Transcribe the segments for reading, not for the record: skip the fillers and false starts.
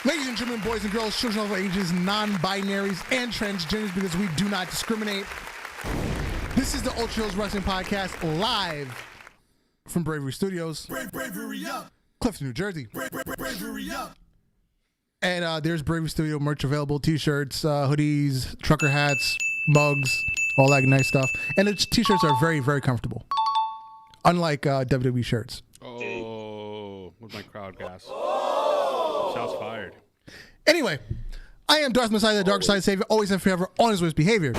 Ladies and gentlemen, boys and girls, children of all ages, non-binaries, and transgenders, because we do not discriminate. This is the Ultra Heelz Wrestling Podcast, live from Bravery Studios, Bravery up. Clifton, New Jersey. Bravery up. And there's Bravery Studio merch available, t-shirts, hoodies, trucker hats, mugs, all that nice stuff. And the t-shirts are very, very comfortable, unlike WWE shirts. Oh, with my crowd gas. Shots fired. Anyway, I am Darth Messiah, the Dark Side Savior, always and forever on his worst behavior.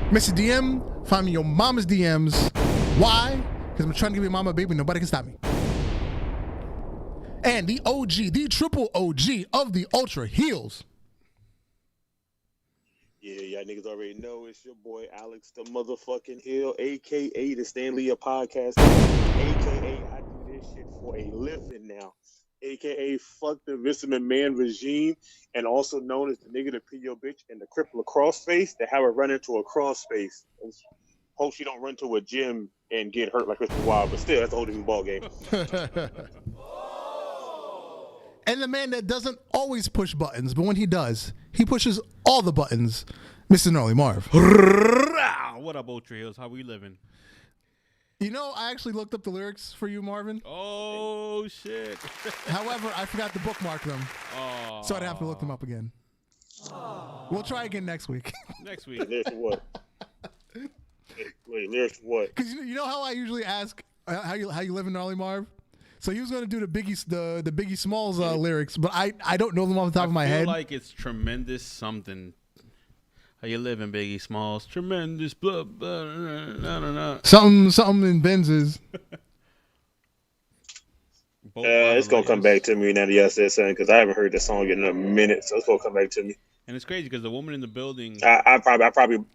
Mr. DM, find me your mama's DMs. Why? Because I'm trying to give your mama a baby, nobody can stop me. And the OG, the triple OG of the Ultra Heelz. Yeah, y'all niggas already know it's your boy Alex the motherfucking Hill, a.k.a. the Stanley of Podcast, a.k.a. I do this shit for a living now, a.k.a. fuck the Vince McMahon regime, and also known as the nigga that pee your bitch and the cripple across face that have her run into a cross face. Hope she don't run to a gym and get hurt like Mr. Wild, but still, that's a whole different ball game. And the man that doesn't always push buttons, but when he does, he pushes all the buttons, Mr. Gnarly Marv. What up, Ultra Heelz? How we living? You know, I actually looked up the lyrics for you, Marvin. Oh, shit. However, I forgot to bookmark them, so I'd have to look them up again. We'll try again next week. Next week. Lyrics for what? Wait, lyrics for what? Because you know how I usually ask how you live in Gnarly Marv? So he was going to do the Biggie Smalls lyrics, but I don't know them off the top of my head. I feel like it's tremendous something. How you living, Biggie Smalls? Tremendous blah, blah, nah, nah, nah. Something in Benz's. It's going to come back to me now that y'all said something, because I haven't heard the song in a minute, so it's going to come back to me. And it's crazy because the woman in the building... I probably...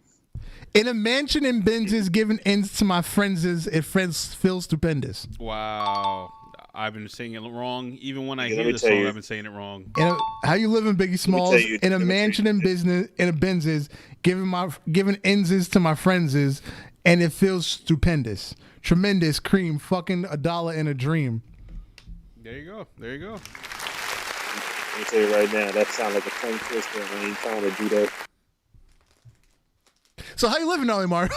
In a mansion in Benz's, giving ends to my friends, it feels stupendous. Wow. I've been saying it wrong. Even when I hear the song, I've been saying it wrong. How you living, Biggie Smalls? In a mansion in business, in a Benz's, giving ends to my friends, and it feels stupendous. Tremendous cream, fucking $1 in a dream. There you go. There you go. Let me tell you right now, that sounds like a tongue twister. I ain't trying to do that. So how you living, Gnarly Marv?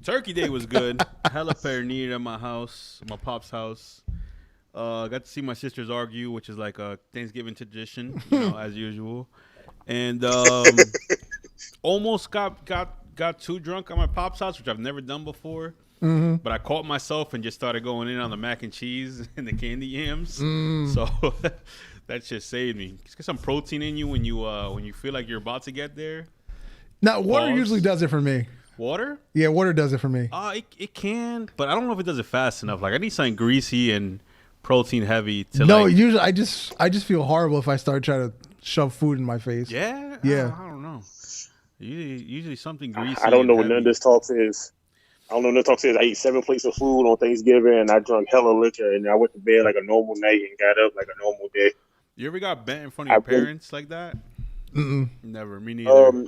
Turkey Day was good. Hella paranoid at my house, my pop's house. Got to see my sisters argue, which is like a Thanksgiving tradition, as usual. And almost got too drunk at my pop's house, which I've never done before. Mm-hmm. But I caught myself and just started going in on the mac and cheese and the candy yams. So that just saved me. Just get some protein in you when you feel like you're about to get there. Now, water usually does it for me. Water? Yeah, water does it for me. It can, but I don't know if it does it fast enough. Like I need something greasy and protein heavy to usually I just feel horrible if I start trying to shove food in my face. Yeah? Yeah. I don't know. Usually something greasy. I don't know what none of this talks is. I ate 7 plates of food on Thanksgiving, and I drank hella liquor, and I went to bed like a normal night and got up like a normal day. You ever got bent in front of your parents like that? Mm-mm. Never. Me neither.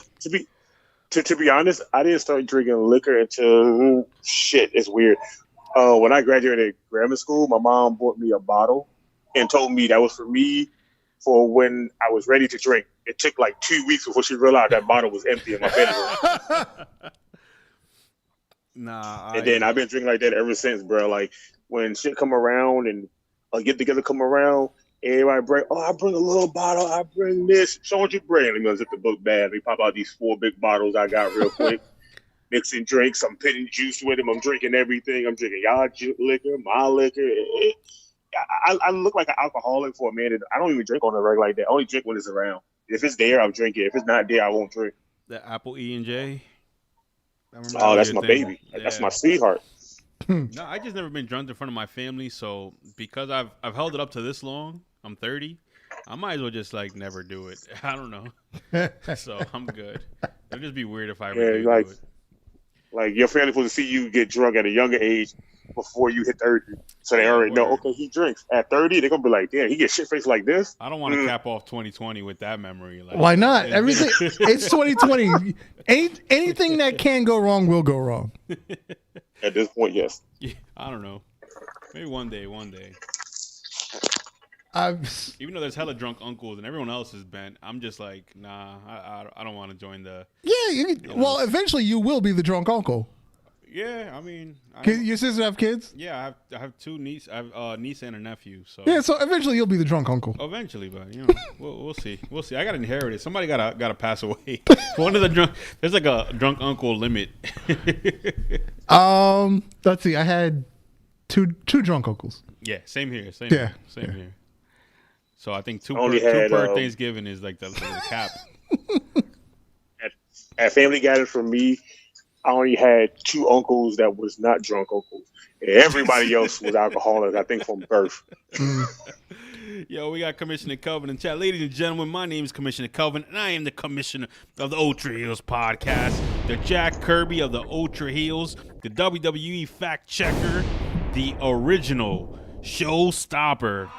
To be honest, I didn't start drinking liquor until it's weird. When I graduated grammar school, my mom bought me a bottle and told me that was for me for when I was ready to drink. It took like 2 weeks before she realized that bottle was empty in my bedroom. Then I've been drinking like that ever since, bro. Like when shit come around and a get together come around, everybody bring, I bring a little bottle, I bring this. Show what you bring. Let me zip the book bag. We pop out these 4 big bottles I got real quick. Mixing drinks. I'm pitting juice with them. I'm drinking everything. I'm drinking y'all liquor, my liquor. I look like an alcoholic for a minute. I don't even drink on the regular like that. I only drink when it's around. If it's there, I'll drink it. If it's not there, I won't drink. The Apple E&J. Oh, that's my baby. Yeah. That's my sweetheart. No, I just never been drunk in front of my family. So because I've held it up to this long, I'm 30. I might as well just like never do it. I don't know. So I'm good. It'd just be weird if I ever do it. Like your family supposed to see you get drunk at a younger age before you hit 30. So they already know, okay, he drinks. At 30, they're going to be like, damn, he gets shit-faced like this? I don't want to cap off 2020 with that memory. Like, why not? Everything. It's 2020. Anything that can go wrong will go wrong. At this point, yes. Yeah, I don't know. Maybe one day. Even though there's hella drunk uncles and everyone else is bent, I'm just like, nah, I don't want to join the. Yeah, well, eventually you will be the drunk uncle. Yeah, I mean, your sister have kids? Yeah, I have two nieces. I have a niece and a nephew. So yeah, so eventually you'll be the drunk uncle. Eventually, but we'll see. We'll see. I got to inherit it. Somebody gotta pass away. One of the drunk. There's like a drunk uncle limit. Let's see. I had two drunk uncles. Yeah, same here. Same here. So I think two per Thanksgiving is like the cap. At family gathering for me, I only had two uncles that was not drunk uncles. Everybody else was alcoholic, I think, from birth. Yo, we got Commissioner Kelvin in chat. Ladies and gentlemen, my name is Commissioner Kelvin, and I am the commissioner of the Ultra Heelz podcast, the Jack Kirby of the Ultra Heelz, the WWE fact checker, the original showstopper.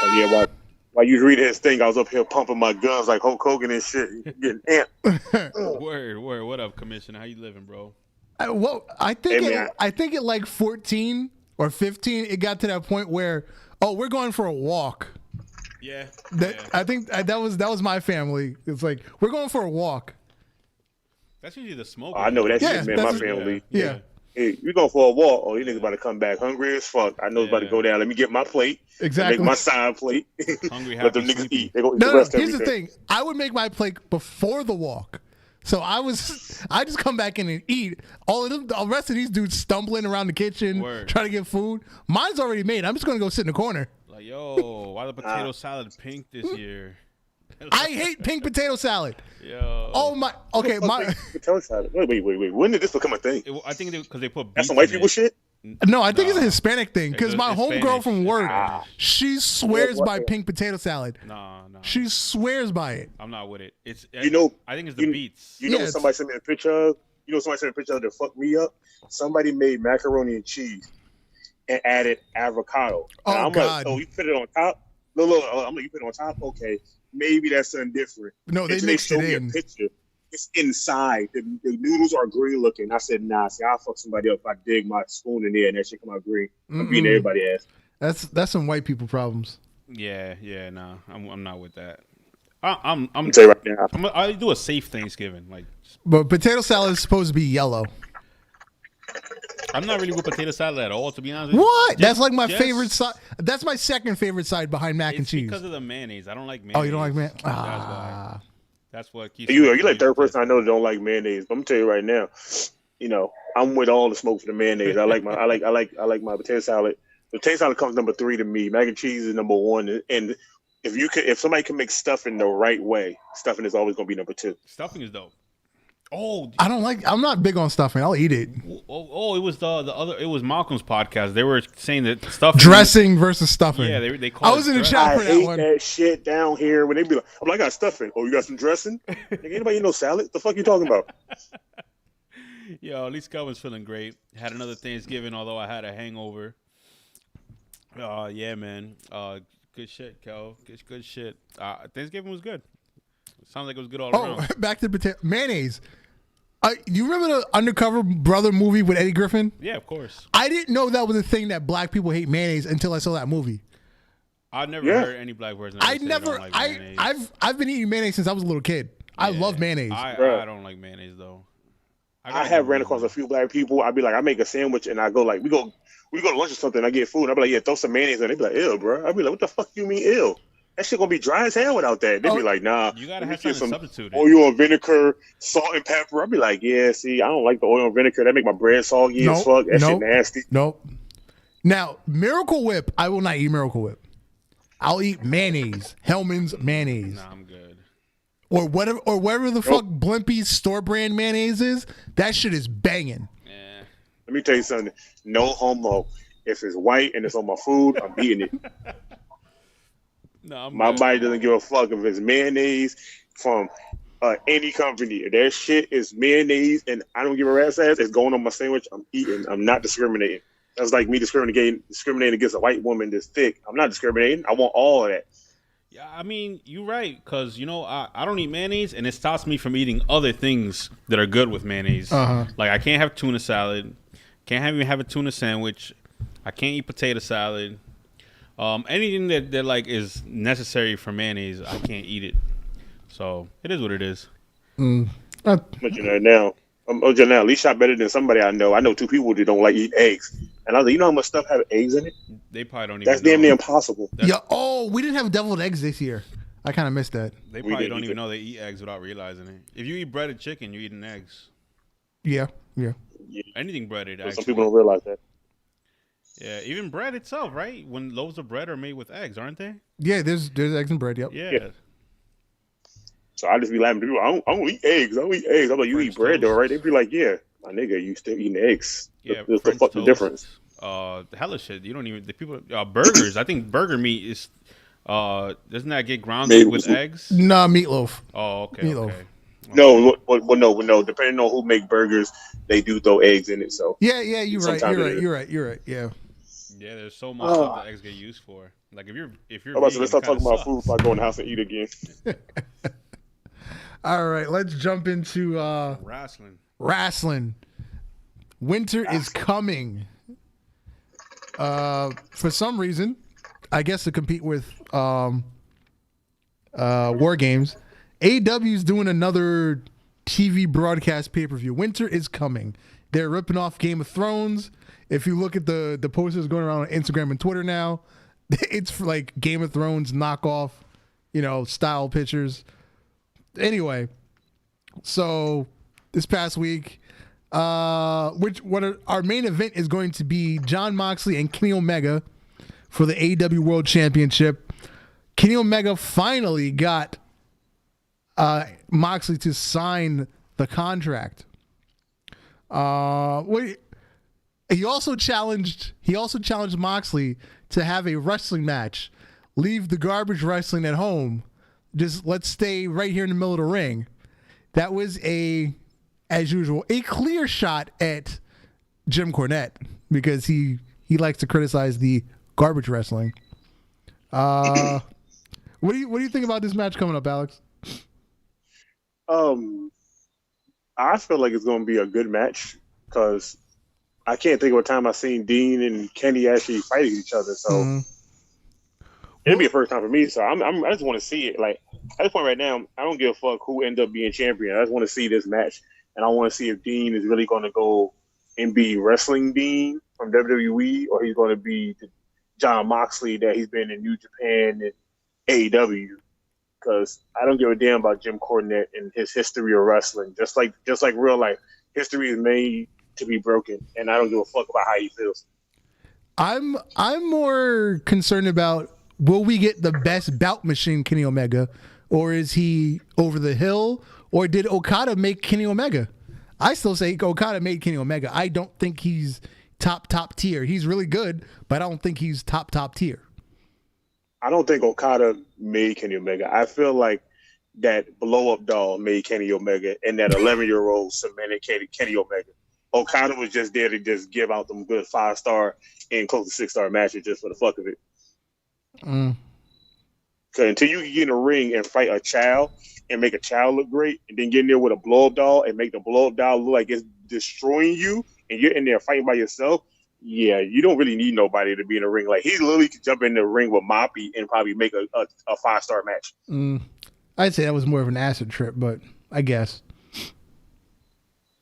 Oh, yeah, while you read his thing, I was up here pumping my guns like Hulk Hogan and shit. Getting amped. Word. What up, Commissioner? How you living, bro? I think at like 14 or 15, it got to that point where, we're going for a walk. Yeah. I think that was my family. It's like, we're going for a walk. That's usually the smoke. I know that shit, man. My family. Yeah. Hey, we going for a walk. Oh, you niggas about to come back hungry as fuck. I know it's about to go down. Let me get my plate. Exactly. Make my side plate. Hungry, let them niggas eat. They go eat the rest here's the thing. I would make my plate before the walk. So I just come back in and eat. All of them, the rest of these dudes stumbling around the kitchen, trying to get food. Mine's already made. I'm just going to go sit in the corner. Like, yo, why the potato salad pink this year? I hate pink potato salad. Yo. Oh my. Okay, my potato salad. Wait. When did this become a thing? I think because they put beets. That's some white people shit. No, I think it's a Hispanic thing because my homegirl from work, she swears by pink potato salad. No. She swears by it. I'm not with it. I think it's the beets. You know what somebody sent me a picture of? Somebody sent me a picture of that fucked me up? Somebody made macaroni and cheese and added avocado. Oh, I'm God. like, you put it on top? No, I'm like, you put it on top? Okay. Maybe that's something different. No, they mixed it in. Me a picture. It's inside. The noodles are green looking. I said, nah, see, I'll fuck somebody up if I dig my spoon in there and that shit come out green. I'm beating everybody ass. That's some white people problems. Yeah, nah. I'm not with that. I'm tell you right now. I do a safe Thanksgiving, but potato salad is supposed to be yellow. I'm not really with potato salad at all, to be honest. What? That's like my favorite side. That's my second favorite side behind mac and cheese. Because of the mayonnaise. I don't like mayonnaise. Oh, you don't like mayonnaise? That's why. That's what keeps. You like third person I know that don't like mayonnaise. But I'm gonna tell you right now. I'm with all the smoke for the mayonnaise. I like my potato salad. The potato salad comes number 3 to me. Mac and cheese is number 1. And if somebody can make stuffing the right way, stuffing is always gonna be number 2. Stuffing is dope. Oh, I'm not big on stuffing. I'll eat it. Oh, it was the other. It was Malcolm's podcast. They were saying that stuffing dressing versus stuffing. Yeah, they call. I was in the chat for that one. I hate that shit down here when they be like, I'm like, I got stuffing. Oh, you got some dressing? Nigga, anybody eat no salad? The fuck you talking about? Yo, at least Kelvin's feeling great. Had another Thanksgiving, although I had a hangover. Yeah, man. Good shit, Kel. Good shit. Thanksgiving was good. Sounds like it was good all around. Back to potato mayonnaise. You remember the Undercover Brother movie with Eddie Griffin? Yeah, of course. I didn't know that was a thing that black people hate mayonnaise until I saw that movie. I've never heard any black person. I've been eating mayonnaise since I was a little kid. I love mayonnaise. I don't like mayonnaise though. I have ran across a few black people. I'd be like, I make a sandwich and I go like, we go to lunch or something. I get food. And I'd be like, yeah, throw some mayonnaise in. They'd be like, ew, bro. I'd be like, what the fuck you mean ew? That shit gonna be dry as hell without that. They'd be like, nah. You gotta have something substituted. Oil and vinegar, salt and pepper. I'd be like, yeah, see, I don't like the oil and vinegar. That make my bread soggy as fuck. That shit nasty. Nope. Now, Miracle Whip, I will not eat Miracle Whip. I'll eat mayonnaise. Hellman's mayonnaise. Nah, I'm good. Or whatever the fuck Blimpie's store brand mayonnaise is. That shit is banging. Yeah. Let me tell you something. No homo. If it's white and it's on my food, I'm eating it. No, my body doesn't give a fuck if it's mayonnaise from any company. If that shit is mayonnaise and I don't give a rat's ass, it's going on my sandwich. I'm eating. I'm not discriminating. That's like me discriminating against a white woman that's thick. I'm not discriminating. I want all of that. Yeah, I mean, you're right, because, I don't eat mayonnaise, and it stops me from eating other things that are good with mayonnaise. Uh-huh. Like, I can't have tuna salad. Can't even have a tuna sandwich. I can't eat potato salad. Anything that like is necessary for mayonnaise, I can't eat it. So it is what it is. But you know now, at least shot better than somebody I know. I know 2 people that don't like eat eggs, and I was like, you know how much stuff have eggs in it? They probably don't even. That's damn near impossible. Yeah. Oh, we didn't have deviled eggs this year. I kind of missed that. They probably don't even know they eat eggs without realizing it. If you eat breaded chicken, you're eating eggs. Yeah. Anything breaded. Actually. Some people don't realize that. Yeah, even bread itself, right? When loaves of bread are made with eggs, aren't they? Yeah, there's eggs and bread. Yep. Yeah. So I just be laughing at people. I don't eat eggs. I'm like, you French eat bread toast. though, right? They be like, yeah, my nigga, you still eating eggs. Yeah. What's the fuck the difference? Hella shit. You don't even the people burgers. I think burger meat is doesn't that get grounded with eggs? Nah, meatloaf. Oh, okay. Meatloaf. Okay. No, no. Depending on who make burgers, they do throw eggs in it. So Yeah, you're right. Yeah. Yeah, there's so much stuff that eggs get used for. Like if you're let's start talking about food before I go in the house and eat again. All right, let's jump into wrestling. Winter is coming. For some reason, I guess to compete with War Games, AEW's doing another TV broadcast pay-per-view. Winter is coming. They're ripping off Game of Thrones. If you look at the posters going around on Instagram and Twitter now, it's for like Game of Thrones knockoff, style pictures. Anyway, so this past week, our main event is going to be Jon Moxley and Kenny Omega for the AEW World Championship. Kenny Omega finally got Moxley to sign the contract. He also challenged Moxley to have a wrestling match. Leave the garbage wrestling at home. Just let's stay right here in the middle of the ring. That was as usual, a clear shot at Jim Cornette because he likes to criticize the garbage wrestling. What do you think about this match coming up, Alex? I feel like it's going to be a good match because I can't think of a time I've seen Dean and Kenny actually fighting each other. So it'll be a first time for me. So I just want to see it. Like at this point right now, I don't give a fuck who ends up being champion. I just want to see this match, and I want to see if Dean is really going to go and be wrestling Dean from WWE, or he's going to be the Jon Moxley that he's been in New Japan and AEW. Because I don't give a damn about Jim Cornette and his history of wrestling. Just like real life, history is made to be broken, and I don't give a fuck about how he feels. I'm more concerned about, will we get the best bout machine Kenny Omega, or is he over the hill, or did Okada make Kenny Omega? I still say Okada made Kenny Omega. I don't think he's top tier. He's really good, but I don't think he's top tier. I don't think Okada made Kenny Omega. I feel like that blow-up doll made Kenny Omega, and that 11-year-old cemented Kenny Omega. Okada was just there to just give out them good 5-star and close to 6-star matches just for the fuck of it. Because until you can get in a ring and fight a child and make a child look great, and then get in there with a blow-up doll and make the blow-up doll look like it's destroying you, and you're in there fighting by yourself, yeah, you don't really need nobody to be in the ring. Like, he literally could jump in the ring with Moppy and probably make a 5-star match. I'd say that was more of an acid trip, but I guess.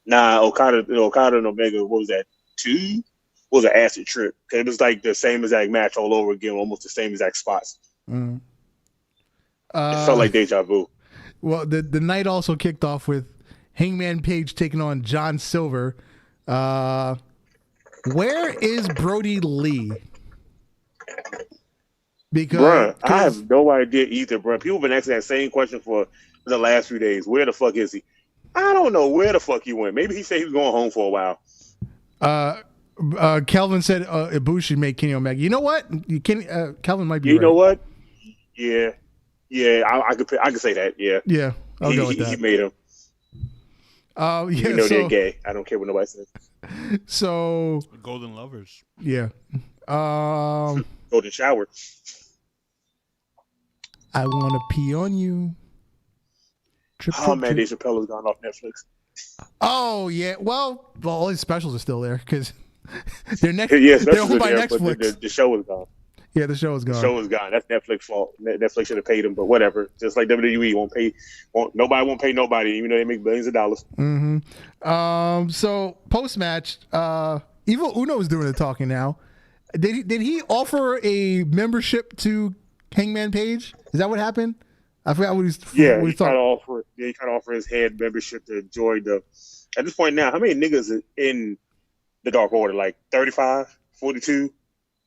Nah, Okada and Omega, what was that, 2? Was an acid trip. It was like the same exact match all over again, almost the same exact spots. It felt like deja vu. Well, the night also kicked off with Hangman Page taking on John Silver. Where is Brody Lee? Because bruh, I have no idea either, bruh. People have been asking that same question for the last few days. Where the fuck is he? I don't know where the fuck he went. Maybe he said he was going home for a while. Kelvin said Ibushi made Kenny Omega. You know what? Kelvin might be right. You know what? Yeah, I could say that. Yeah, I'll go with that. He made him. You know they're gay. I don't care what nobody says. So golden lovers. Yeah. Golden shower. I want to pee on you. Man, Dave Chappelle has gone off Netflix. Oh yeah. Well, all his specials are still there because They're next. Yeah, They're owned especially by there, but Netflix. the show is gone. Yeah, the show is gone. The show is gone. That's Netflix fault. Netflix should have paid them, but whatever. Just like WWE nobody won't pay nobody, even though they make billions of dollars. Mm-hmm. So post match, Evil Uno is doing the talking now. Did he offer a membership to Hangman Page? Is that what happened? I forgot what he's. Yeah, he tried to offer his head membership to join the. At this point now, how many niggas are in the Dark Order? Like 35, 42?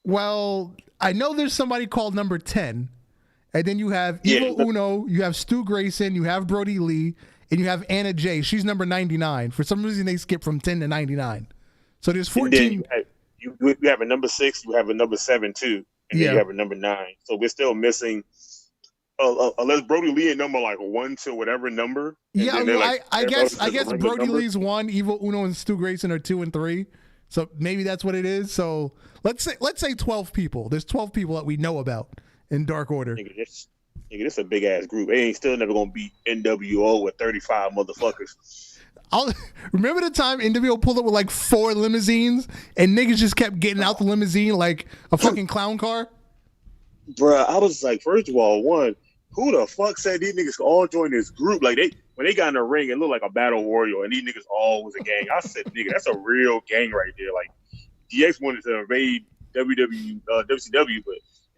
Well, I know there's somebody called number 10, and then you have Evil Uno, you have Stu Grayson, you have Brody Lee, and you have Anna Jay. She's number 99. For some reason, they skip from 10 to 99. So there's 14. You have a number 6, you have a number 7 too, and then you have a number 9. So we're still missing. Unless Brody Lee a number like 1 to whatever number. Yeah, I guess Brody Lee's 1, Evil Uno and Stu Grayson are 2 and 3. So maybe that's what it is. So let's say 12 people. There's 12 people that we know about in Dark Order. Nigga, this a big ass group. They ain't still never gonna beat NWO with 35 motherfuckers. Remember the time NWO pulled up with like 4 limousines and niggas just kept getting out the limousine like a fucking clown car? Bruh, I was like, first of all, who the fuck said these niggas could all join this group? Like when they got in the ring, it looked like a battle royal, and these niggas all was a gang. I said, nigga, that's a real gang right there. Like DX wanted to invade WCW, but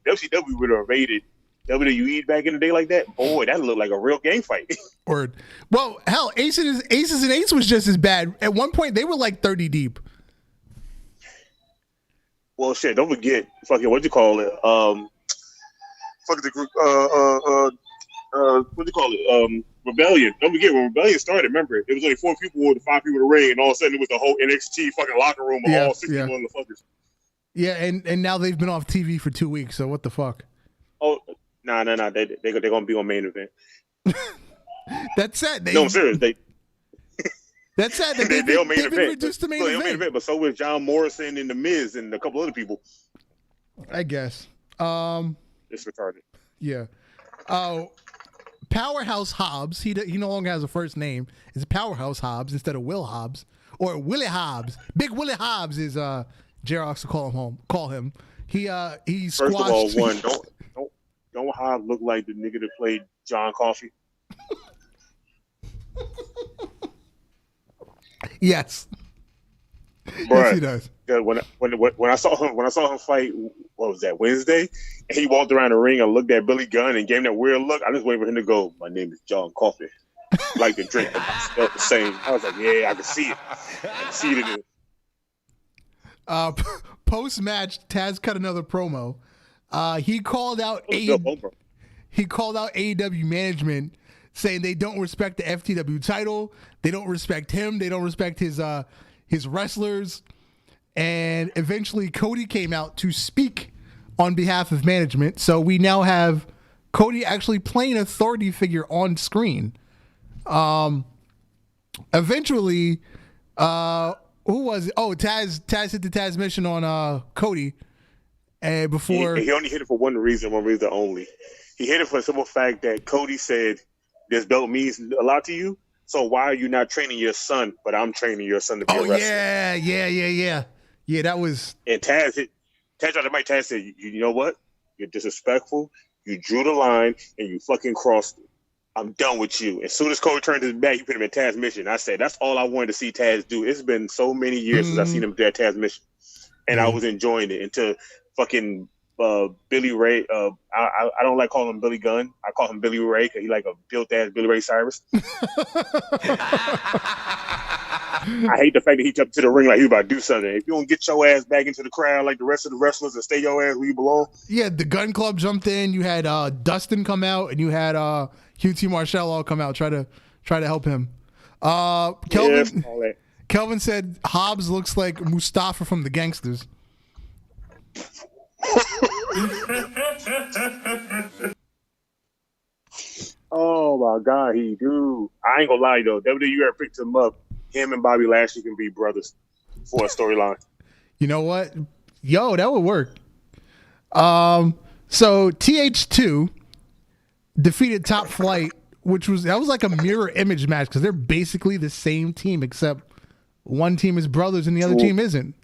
WCW would have invaded WWE back in the day like that. Boy, that looked like a real gang fight. Word. Well, hell, Aces and Eights was just as bad. At one point, they were like 30 deep. Well, shit, don't forget, fucking what you call it? Fuck the group. What do you call it? Rebellion. Don't forget when Rebellion started. Remember, it was only 4 people with 5 people in the ring, and all of a sudden it was the whole NXT fucking locker room of all 60 motherfuckers. Yeah, and now they've been off TV for 2 weeks. So what the fuck? Oh, no. They're gonna be on main event. That's sad. No, I'm serious. That's sad. They're on main they've been event. reduced to main event. But so was John Morrison and The Miz and a couple other people. I guess. It's retarded. Yeah. Powerhouse Hobbs. He no longer has a first name. It's Powerhouse Hobbs instead of Will Hobbs or Willie Hobbs. Big Willie Hobbs is J-Rox to call him. He squashed. First of all, don't Hobbs look like the nigga that played John Coffey? Yes. Bruh, yes, he does. When I saw him fight, what was that, Wednesday? And he walked around the ring and looked at Billy Gunn and gave him that weird look. I just waited for him to go, "My name is John Coffey." Like the drink, I felt the same. I was like, yeah, I can see it. I can see it in it. Post match, Taz cut another promo. He called out AEW management, saying they don't respect the FTW title. They don't respect him. They don't respect his wrestlers. And eventually Cody came out to speak on behalf of management. So we now have Cody actually playing authority figure on screen. Eventually, who was it? Oh, Taz hit the Taz mission on Cody. And before he only hit it for one reason only. He hit it for the simple fact that Cody said, "This belt means a lot to you. So why are you not training your son? But I'm training your son to be a wrestler." Yeah, that was. And Taz tried to make Taz say, "You know what? You're disrespectful. You drew the line and you fucking crossed it. I'm done with you." As soon as Cody turned his back, he put him in Taz mission. I said, that's all I wanted to see Taz do. It's been so many years since I've seen him do that Taz mission, and I was enjoying it until fucking Billy Ray. I don't like calling him Billy Gunn. I call him Billy Ray because he like a built ass Billy Ray Cyrus. I hate the fact that he jumped to the ring like he was about to do something. If you don't get your ass back into the crowd like the rest of the wrestlers and stay your ass where you belong. Yeah, the Gun Club jumped in. You had Dustin come out, and you had QT Marshall all come out try to help him. Kelvin said Hobbs looks like Mustafa from the Gangsters. Oh my God, he do. I ain't gonna lie though. WWE ever picked him up. Him and Bobby Lashley can be brothers for a storyline. You know what? Yo, that would work. So TH2 defeated Top Flight, that was like a mirror image match because they're basically the same team except one team is brothers and the other team isn't.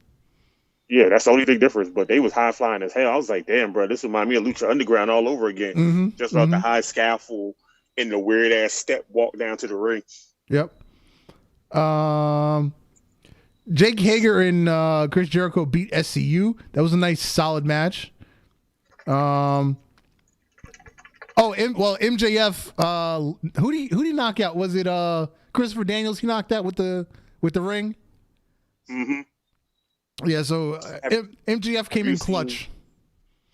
Yeah, that's the only big difference. But they was high flying as hell. I was like, damn, bro, this remind me of Lucha Underground all over again. Just about the high scaffold and the weird ass step walk down to the ring. Yep. Jake Hager and Chris Jericho beat SCU. That was a nice, solid match. MJF. Who did he knock out? Was it Christopher Daniels? He knocked out with the ring. Mm-hmm. Yeah. So MJF came in clutch.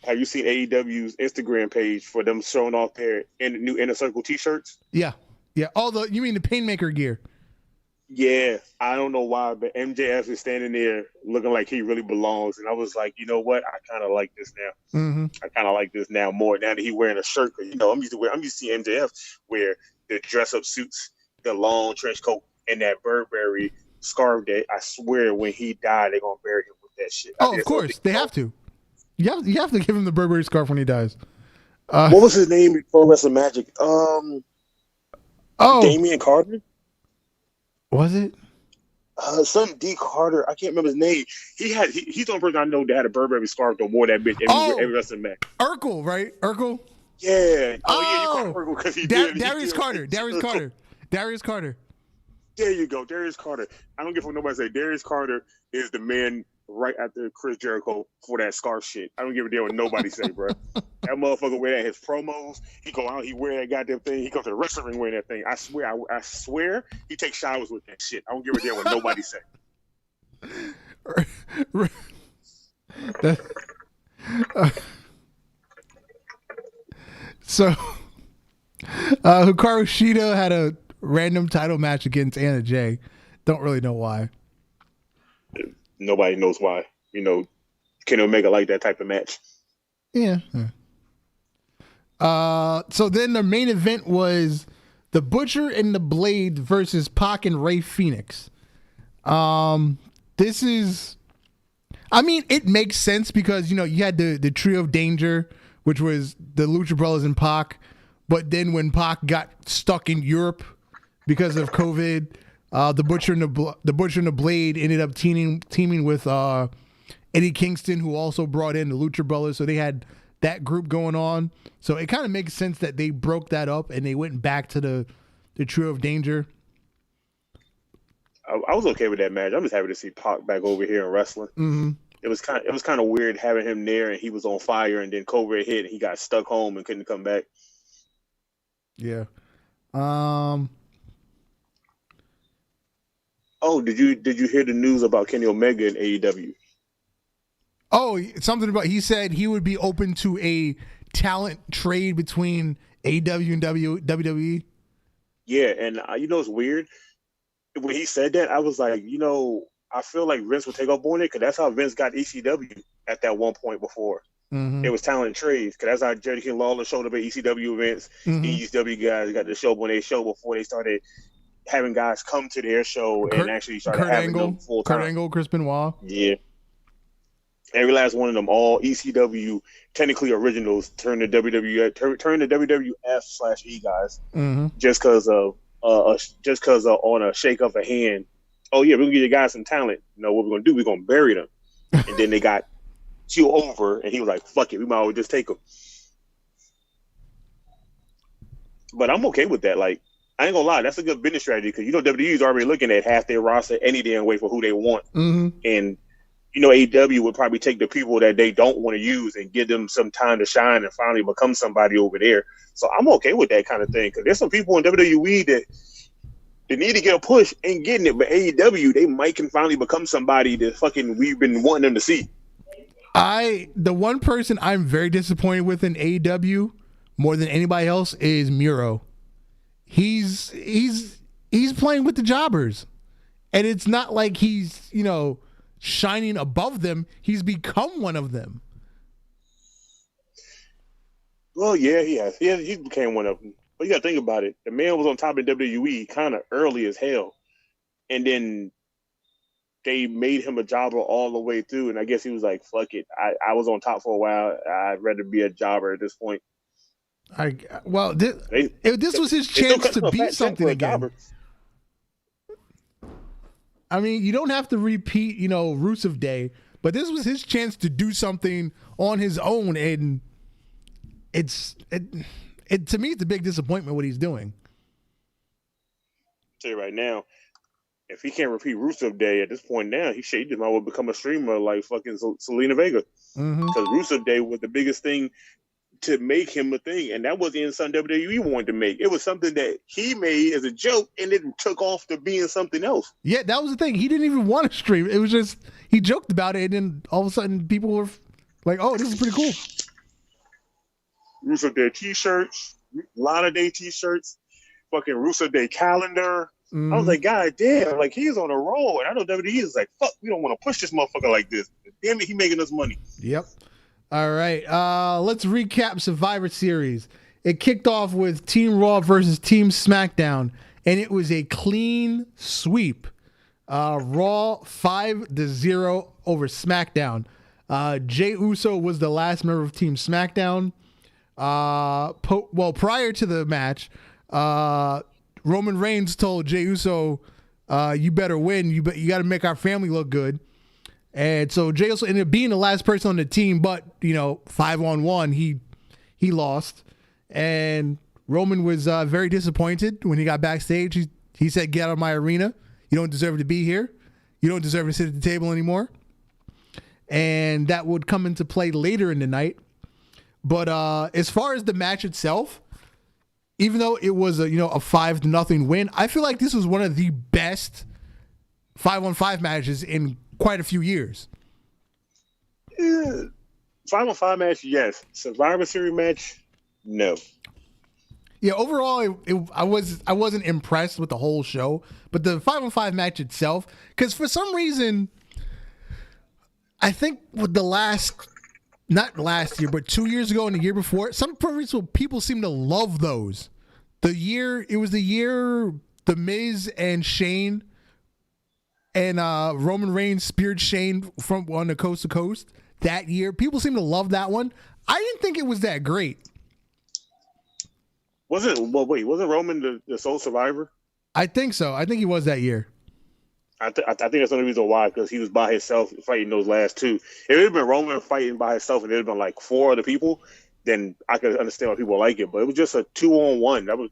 Have you seen AEW's Instagram page for them showing off their new Inner Circle T-shirts? Yeah. You mean the Painmaker gear? Yeah, I don't know why, but MJF is standing there looking like he really belongs, and I was like, you know what? I kind of like this now. I kind of like this now more now that he's wearing a shirt. Cause, I'm used to seeing MJF wear the dress-up suits, the long trench coat, and that Burberry scarf. That I swear, when he died, they're gonna bury him with that shit. Oh, of course, they have to. You have to give him the Burberry scarf when he dies. What was his name before Wrestle Magic? Damien Carter. Was it? Some D Carter. I can't remember his name. He's the only person I know that had a Burberry scarf that wore that bitch every wrestling match. Urkel, right? Urkel? Yeah. Yeah, you call Urkel because he did. Darius Carter. Darius Carter. There you go. Darius Carter. I don't give a fuck nobody say Darius Carter is the man right after Chris Jericho for that scarf shit. I don't give a damn what nobody say, bro. That motherfucker wear that in his promos. He go out, he wear that goddamn thing. He comes to the wrestling ring wearing that thing. I swear, he takes showers with that shit. I don't give a damn what nobody say. So, Hikaru Shida had a random title match against Anna Jay. Don't really know why. Nobody knows why. Kenny Omega like that type of match. Yeah. So then the main event was the Butcher and the Blade versus Pac and Rey Fenix. This is, it makes sense because, you had the Trio of Danger, which was the Lucha Brothers and Pac. But then when Pac got stuck in Europe because of COVID, the Butcher and the Blade ended up teaming with Eddie Kingston, who also brought in the Lucha Brothers. So they had that group going on. So it kind of makes sense that they broke that up and they went back to the Trio of Danger. I was okay with that match. I'm just happy to see Pac back over here in wrestling. Mm-hmm. It was kind of weird having him there and he was on fire and then COVID hit and he got stuck home and couldn't come back. Yeah. Oh, did you hear the news about Kenny Omega in AEW? Oh, something about, he said he would be open to a talent trade between AEW and WWE. Yeah, and it's weird. When he said that, I was like, I feel like Vince would take up on it because that's how Vince got ECW at that one point before. Mm-hmm. It was talent trades because that's how Jerry King Lawler showed up at ECW events. Mm-hmm. ECW guys got to show up on their show before they started having guys come to their show and actually started having them full time. Kurt Angle, Chris Benoit. Yeah. Every last one of them, all ECW, technically originals, turned to WWF/E guys, mm-hmm. just because on a shake of a hand. Oh yeah, we're gonna give you guys some talent. What we're gonna do? We're gonna bury them, and then they got you over, and he was like, "Fuck it, we might as well just take them." But I'm okay with that. Like, I ain't gonna lie, that's a good business strategy because WWE's already looking at half their roster any damn way for who they want, mm-hmm. and. AEW would probably take the people that they don't want to use and give them some time to shine and finally become somebody over there. So I'm okay with that kind of thing because there's some people in WWE that they need to get a push ain't getting it, but AEW they can finally become somebody that fucking we've been wanting them to see. The one person I'm very disappointed with in AEW more than anybody else is Miro. He's playing with the jobbers, and it's not like he's shining above them. He's become one of them. Well, yeah, he has. He became one of them. But you got to think about it. The man was on top of WWE kind of early as hell. And then they made him a jobber all the way through. And I guess he was like, fuck it. I was on top for a while. I'd rather be a jobber at this point. This was his chance to be something again. You don't have to repeat, Rusev Day, But this was his chance to do something on his own, and to me, it's a big disappointment what he's doing. I'll tell you right now, if he can't repeat Rusev Day at this point now, he just might well become a streamer like fucking Selena Vega. Because Rusev Day was the biggest thing to make him a thing, and that wasn't something WWE wanted to make. It was something that he made as a joke, and it took off to being something else. Yeah, that was the thing. He didn't even want to stream. It was just he joked about it, and then all of a sudden people were like, "Oh, this is pretty cool." Rusev Day T-shirts, Lana Day T-shirts, fucking Rusev Day calendar. I was like, God damn, like he's on a roll, and I know WWE is like, fuck, we don't want to push this motherfucker like this. Damn it, he making us money. Yep. All right, let's recap Survivor Series. It kicked off with Team Raw versus Team SmackDown, and it was a clean sweep. Raw 5-0 over SmackDown. Jey Uso was the last member of Team SmackDown. Prior to the match, Roman Reigns told Jey Uso, "You better win. You got to make our family look good." And so Jey Uso ended up being the last person on the team, but 5-on-1, he lost. And Roman was very disappointed when he got backstage. He said, "Get out of my arena. You don't deserve to be here. You don't deserve to sit at the table anymore." And that would come into play later in the night. But as far as the match itself, even though it was a 5-0 win, I feel like this was one of the best 5-on-5 matches in quite a few years. Yeah. 5-on-5 match, yes. Survivor Series match, no. Yeah, overall, I wasn't impressed with the whole show, but the 5-on-5 match itself, because for some reason, I think with not last year, but 2 years ago and the year before, some people seem to love those. It was the year The Miz and Shane and Roman Reigns speared Shane from on the coast to coast that year. People seem to love that one. I didn't think it was that great. Wasn't Roman the sole survivor? I think so. I think he was that year. I think that's the only reason why, because he was by himself fighting those last two. If it had been Roman fighting by himself and it had been like 4 other people, then I could understand why people like it. But it was just a 2-on-1. That was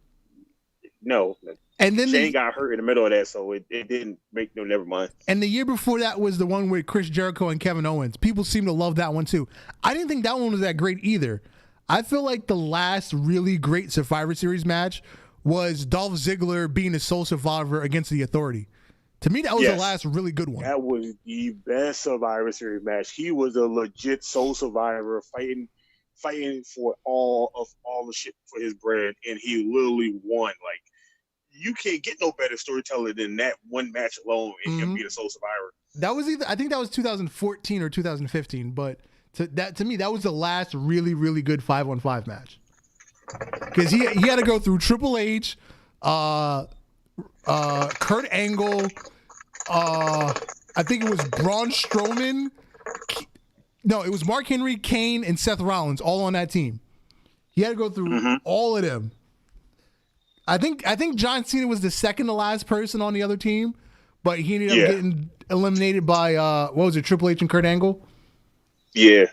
no. And then Shane got hurt in the middle of that, so it didn't make no. Never mind. And the year before that was the one with Chris Jericho and Kevin Owens. People seem to love that one too. I didn't think that one was that great either. I feel like the last really great Survivor Series match was Dolph Ziggler being the sole survivor against the Authority. To me, that was the last really good one. That was the best Survivor Series match. He was a legit sole survivor fighting for all the shit for his brand, and he literally won. Like, you can't get no better storyteller than that one match alone and him being a sole survivor. That was I think that was 2014 or 2015, but to me, that was the last really, really good 5-on-5 match. Because he had to go through Triple H, Kurt Angle, I think it was Braun Strowman. No, it was Mark Henry, Kane, and Seth Rollins all on that team. He had to go through all of them. I think John Cena was the second to last person on the other team, but he ended up getting eliminated by what was it, Triple H and Kurt Angle? Yeah.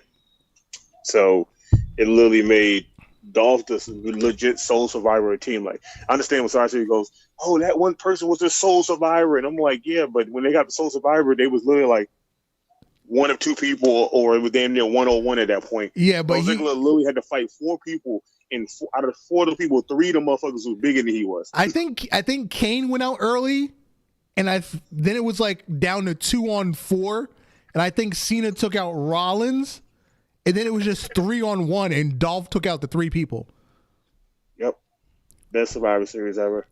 So it literally made Dolph the legit sole survivor of the team. Like, I understand when Sasha goes, "Oh, that one person was the sole survivor," and I'm like, yeah, but when they got the sole survivor, they was literally like one of 2 people, or it was damn near 1-on-1 at that point. Yeah, but Ziggler literally had to fight 4 people, and out of 4 of the people, 3 of the motherfuckers was bigger than he was. I think Kane went out early, and then it was like down to 2-on-4, and I think Cena took out Rollins, and then it was just 3-on-1, and Dolph took out the 3 people. Yep, best Survivor Series ever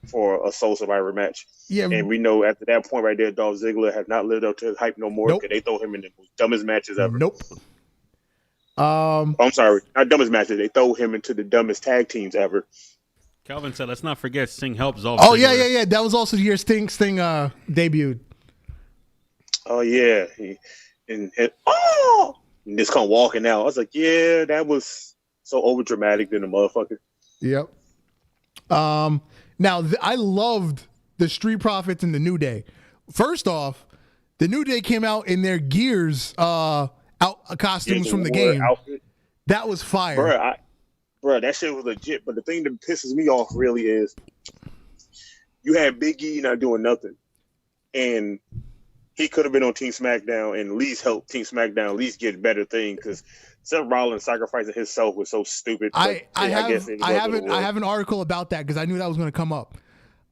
for a sole survivor match. Yeah, and we know after that point right there, Dolph Ziggler has not lived up to his hype no more, because they throw him in the most dumbest matches ever. Nope. I'm sorry, not dumbest matches. They throw him into the dumbest tag teams ever. Calvin said, "Let's not forget Sting helps Dolph." Oh Ziggler. yeah. That was also the year Sting debuted. Oh yeah, and just come walking out. I was like, yeah, that was so over dramatic than a motherfucker. Yep. Now I loved the Street Profits and the New Day. First off, The New Day came out in their Gears costumes from the War game. outfit. That was fire. Bro, that shit was legit. But the thing that pisses me off really is you had Big E not doing nothing. And he could have been on Team SmackDown and at least help Team SmackDown at least get better thing because Seth Rollins sacrificing himself was so stupid. I have an article about that because I knew that was going to come up.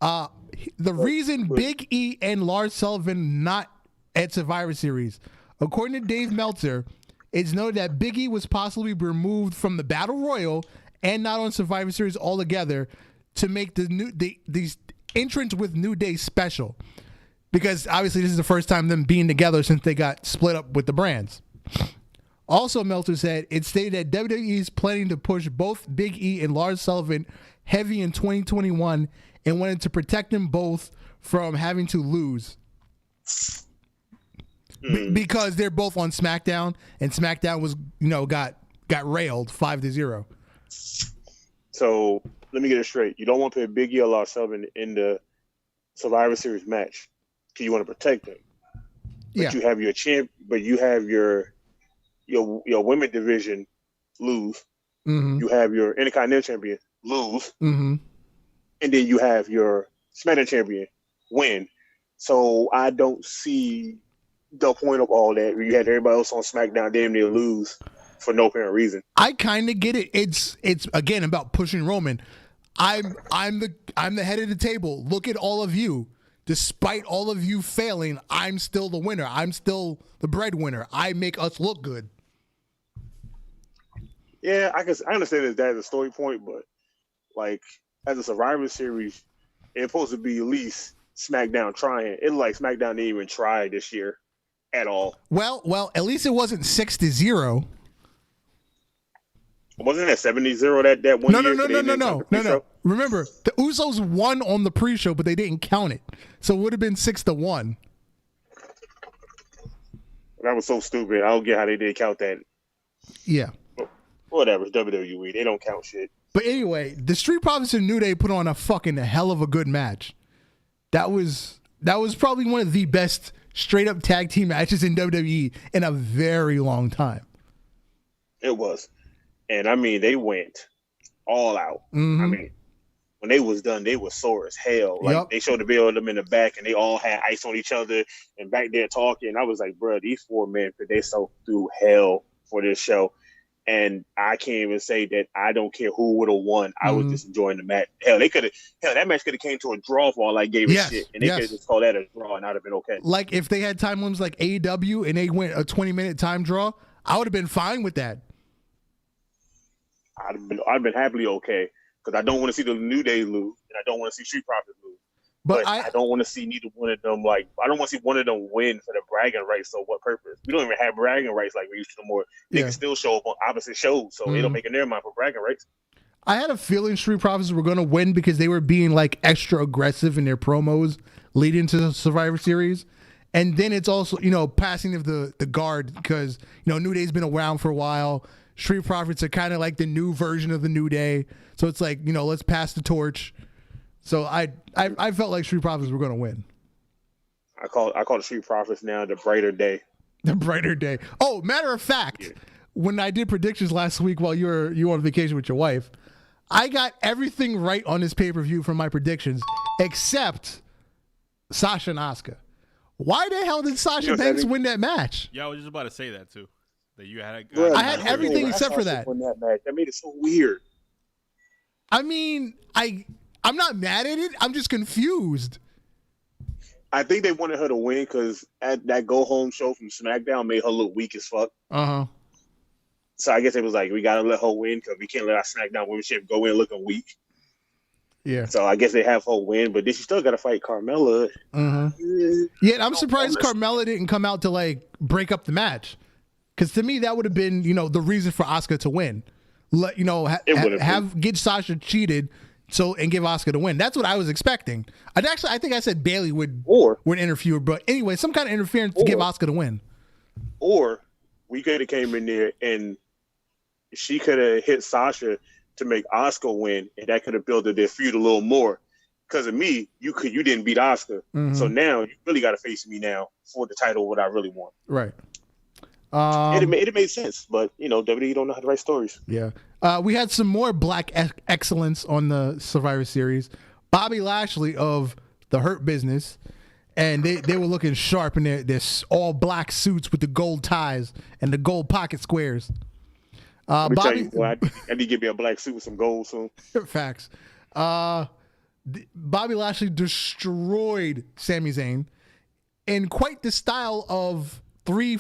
The reason Big E and Lars Sullivan not at Survivor Series, according to Dave Meltzer, it's noted that Big E was possibly removed from the Battle Royal and not on Survivor Series altogether to make these entrants with New Day special. Because obviously this is the first time them being together since they got split up with the brands. Also, Meltzer said it stated that WWE is planning to push both Big E and Lars Sullivan heavy in 2021 and wanted to protect them both from having to lose. Because they're both on SmackDown, and SmackDown was, got railed 5-0. So let me get it straight. You don't want to put Big E or Lars Sullivan in the Survivor Series match because you want to protect them. But you have your champ, but you have your women division lose. Mm-hmm. You have your Intercontinental champion lose, and then you have your SmackDown champion win. So I don't see the point of all that. You had everybody else on SmackDown damn near lose for no apparent reason. I kind of get it. It's again about pushing Roman. I'm the head of the table. Look at all of you. Despite all of you failing, I'm still the winner. I'm still the breadwinner. I make us look good. Yeah, I understand that as a story point, but like as a Survivor Series, it's supposed to be at least SmackDown trying. It's like SmackDown didn't even try this year at all. Well, at least it wasn't 6-0. Wasn't that 70-0 that one year? No. Remember, the Usos won on the pre-show, but they didn't count it, so it would have been 6-1. That was so stupid. I don't get how they did count that. Yeah. Whatever, it's WWE. They don't count shit. But anyway, the Street Profits and New Day put on a fucking hell of a good match. That was probably one of the best straight up tag team matches in WWE in a very long time. It was. And I mean, they went all out. Mm-hmm. I mean, when they was done, they were sore as hell. Like they showed the video of them in the back and they all had ice on each other and back there talking. I was like, bro, these 4 men, they so through hell for this show. And I can't even say that I don't care who would have won. I was just enjoying the match. Hell, that match could have came to a draw for all I gave a shit. And they could have just called that a draw and I'd have been okay. Like if they had time limits like AEW and they went a 20-minute time draw, I would have been fine with that. I'd been happily okay because I don't want to see the New Day lose and I don't want to see Street Profits lose. But I don't want to see neither one of them I don't want to see one of them win for the bragging rights. So what purpose? We don't even have bragging rights like we used to no more. They can still show up on opposite shows, so they don't make it their mind for bragging rights. I had a feeling Street Profits were going to win because they were being like extra aggressive in their promos leading to the Survivor Series. And then it's also, passing of the guard because, New Day's been around for a while. Street Profits are kind of like the new version of the New Day. So it's like, let's pass the torch. So I felt like Street Profits were going to win. I call the Street Profits now the brighter day. The brighter day. Oh, matter of fact, when I did predictions last week while you were on vacation with your wife, I got everything right on this pay-per-view from my predictions except Sasha and Asuka. Why the hell did Sasha Banks win that match? Yeah, I was just about to say that too. That you had. I had everything except for that. Won that match. That made it so weird. I mean, I'm not mad at it. I'm just confused. I think they wanted her to win because at that go home show from SmackDown made her look weak as fuck. So I guess it was like we gotta let her win because we can't let our SmackDown Women's go in looking weak. Yeah. So I guess they have her win, but then she still gotta fight Carmella. Yeah, I'm surprised Carmella didn't come out to like break up the match. Because to me, that would have been, the reason for Asuka to win. Get Sasha cheated and give Asuka the win. That's what I was expecting. I think I said Bayley would interfere, but anyway, some kind of interference to give Asuka the win. Or we could have came in there and she could have hit Sasha to make Asuka win, and that could have built their feud a little more. because of me, you didn't beat Oscar. Mm-hmm. So now you really got to face me now for the title, what I really want. Right. It made sense, but WWE don't know how to write stories. Yeah. We had some more black excellence on the Survivor Series. Bobby Lashley of the Hurt Business, and they were looking sharp in their all black suits with the gold ties and the gold pocket squares. Let me tell you, boy, I need to get me a black suit with some gold soon. Facts. Bobby Lashley destroyed Sami Zayn in quite the style of 3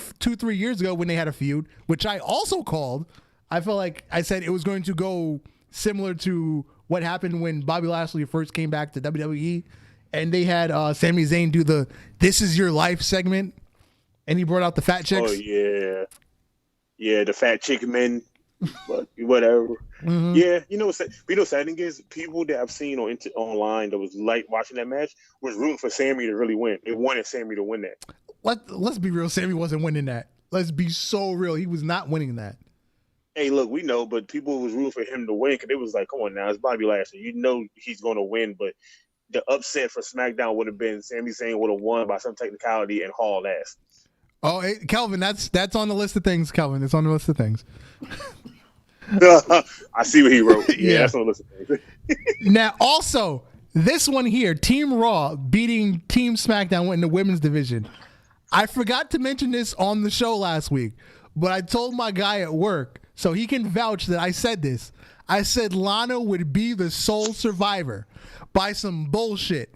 years ago when they had a feud, which I also called. I felt like I said it was going to go similar to what happened when Bobby Lashley first came back to WWE, and they had Sami Zayn do the "This Is Your Life" segment, and he brought out the fat chicks. Oh yeah, the fat chick men, but whatever. Mm-hmm. Yeah, sad thing is, people that I've seen online that was like watching that match was rooting for Sami to really win. They wanted Sami to win that. Let's be real. Sami wasn't winning that. Let's be so real. He was not winning that. Hey, look, we know, but people was rooting for him to win because it was like, come on now, it's Bobby Lashley. He's going to win, but the upset for SmackDown would have been Sami Zayn would have won by some technicality and hauled ass. Oh, hey, Kelvin, that's on the list of things, Kelvin. It's on the list of things. I see what he wrote. Yeah, that's on the list of things. Now, also, this one here, Team Raw beating Team SmackDown in the women's division. I forgot to mention this on the show last week, but I told my guy at work, so he can vouch that I said this. I said Lana would be the sole survivor by some bullshit.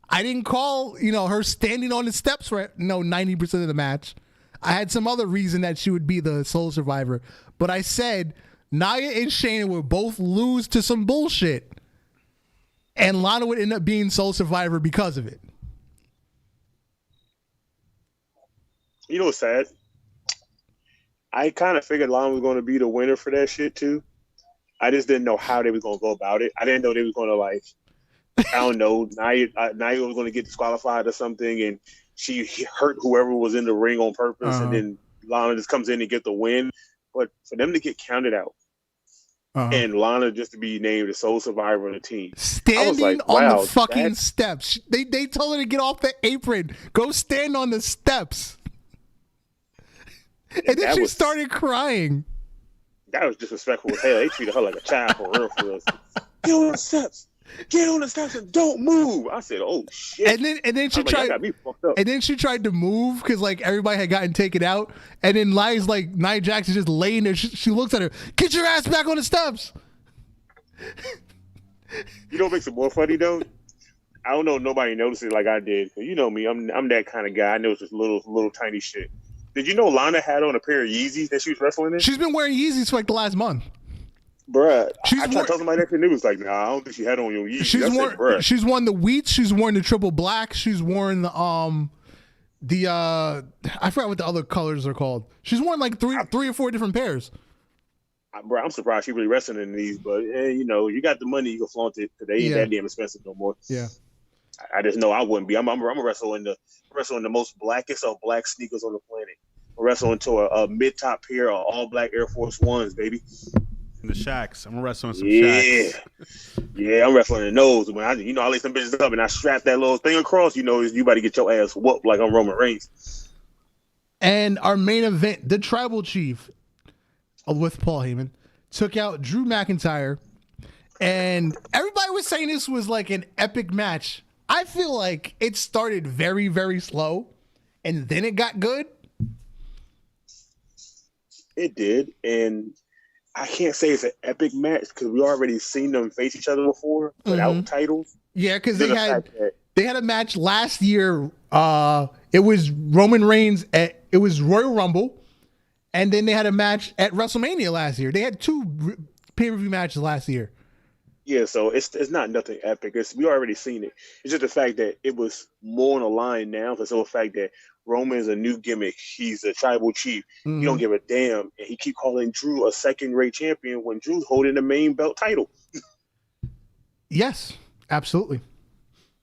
I didn't call, her standing on the steps for 90% of the match. I had some other reason that she would be the sole survivor, but I said Nia and Shayna would both lose to some bullshit, and Lana would end up being sole survivor because of it. You know what's sad? I kind of figured Lana was going to be the winner for that shit too. I just didn't know how they was going to go about it. I didn't know they was going to I don't know. Nia was going to get disqualified or something, and she hurt whoever was in the ring on purpose, and then Lana just comes in and get the win. But for them to get counted out and Lana just to be named the sole survivor of the team, standing on the fucking steps. They told her to get off the apron, go stand on the steps. And then she started crying. That was disrespectful as hell. They treated her like a child for real. Get on the steps. Get on the steps and don't move. I said, "Oh shit!" And then she tried. Got me fucked up. And then she tried to move because everybody had gotten taken out. And then Nia Jax is just laying there. She looks at her. Get your ass back on the steps. You know what makes it more funny though? I don't know if nobody noticed it like I did. You know me. I'm that kind of guy. I know it's just little tiny shit. Did you know Lana had on a pair of Yeezys that she was wrestling in? She's been wearing Yeezys for the last month. Bruh, I tried to tell somebody that and it was like, nah, I don't think she had on your Yeezys. She's worn the wheats. She's worn the triple black. She's worn the I forgot what the other colors are called. She's worn three or four different pairs. Bro, I'm surprised she really wrestling in these, but you got the money, you can flaunt it because they ain't that damn expensive no more. Yeah. I just know I wouldn't be. I'm a wrestler in the most blackest of black sneakers on the planet. I'm wrestling into a mid top pair of all black Air Force Ones, baby. The Shacks. I'm wrestling some Shacks. Yeah, I'm wrestling in those. When I lay some bitches up and I strap that little thing across, you about to get your ass whooped like I'm Roman Reigns. And our main event, the Tribal Chief with Paul Heyman took out Drew McIntyre, and everybody was saying this was like an epic match. I feel like it started very, very slow, and then it got good. It did, and I can't say it's an epic match because we already seen them face each other before without titles. Yeah, because they had a match last year. It was Roman Reigns it was Royal Rumble, and then they had a match at WrestleMania last year. They had 2 pay-per-view matches last year. Yeah, so it's not nothing epic. We already seen it. It's just the fact that it was more on the line now. Because the fact that Roman's a new gimmick. He's a tribal chief. Mm-hmm. You don't give a damn. And he keep calling Drew a second-rate champion when Drew's holding the main belt title. Yes, absolutely.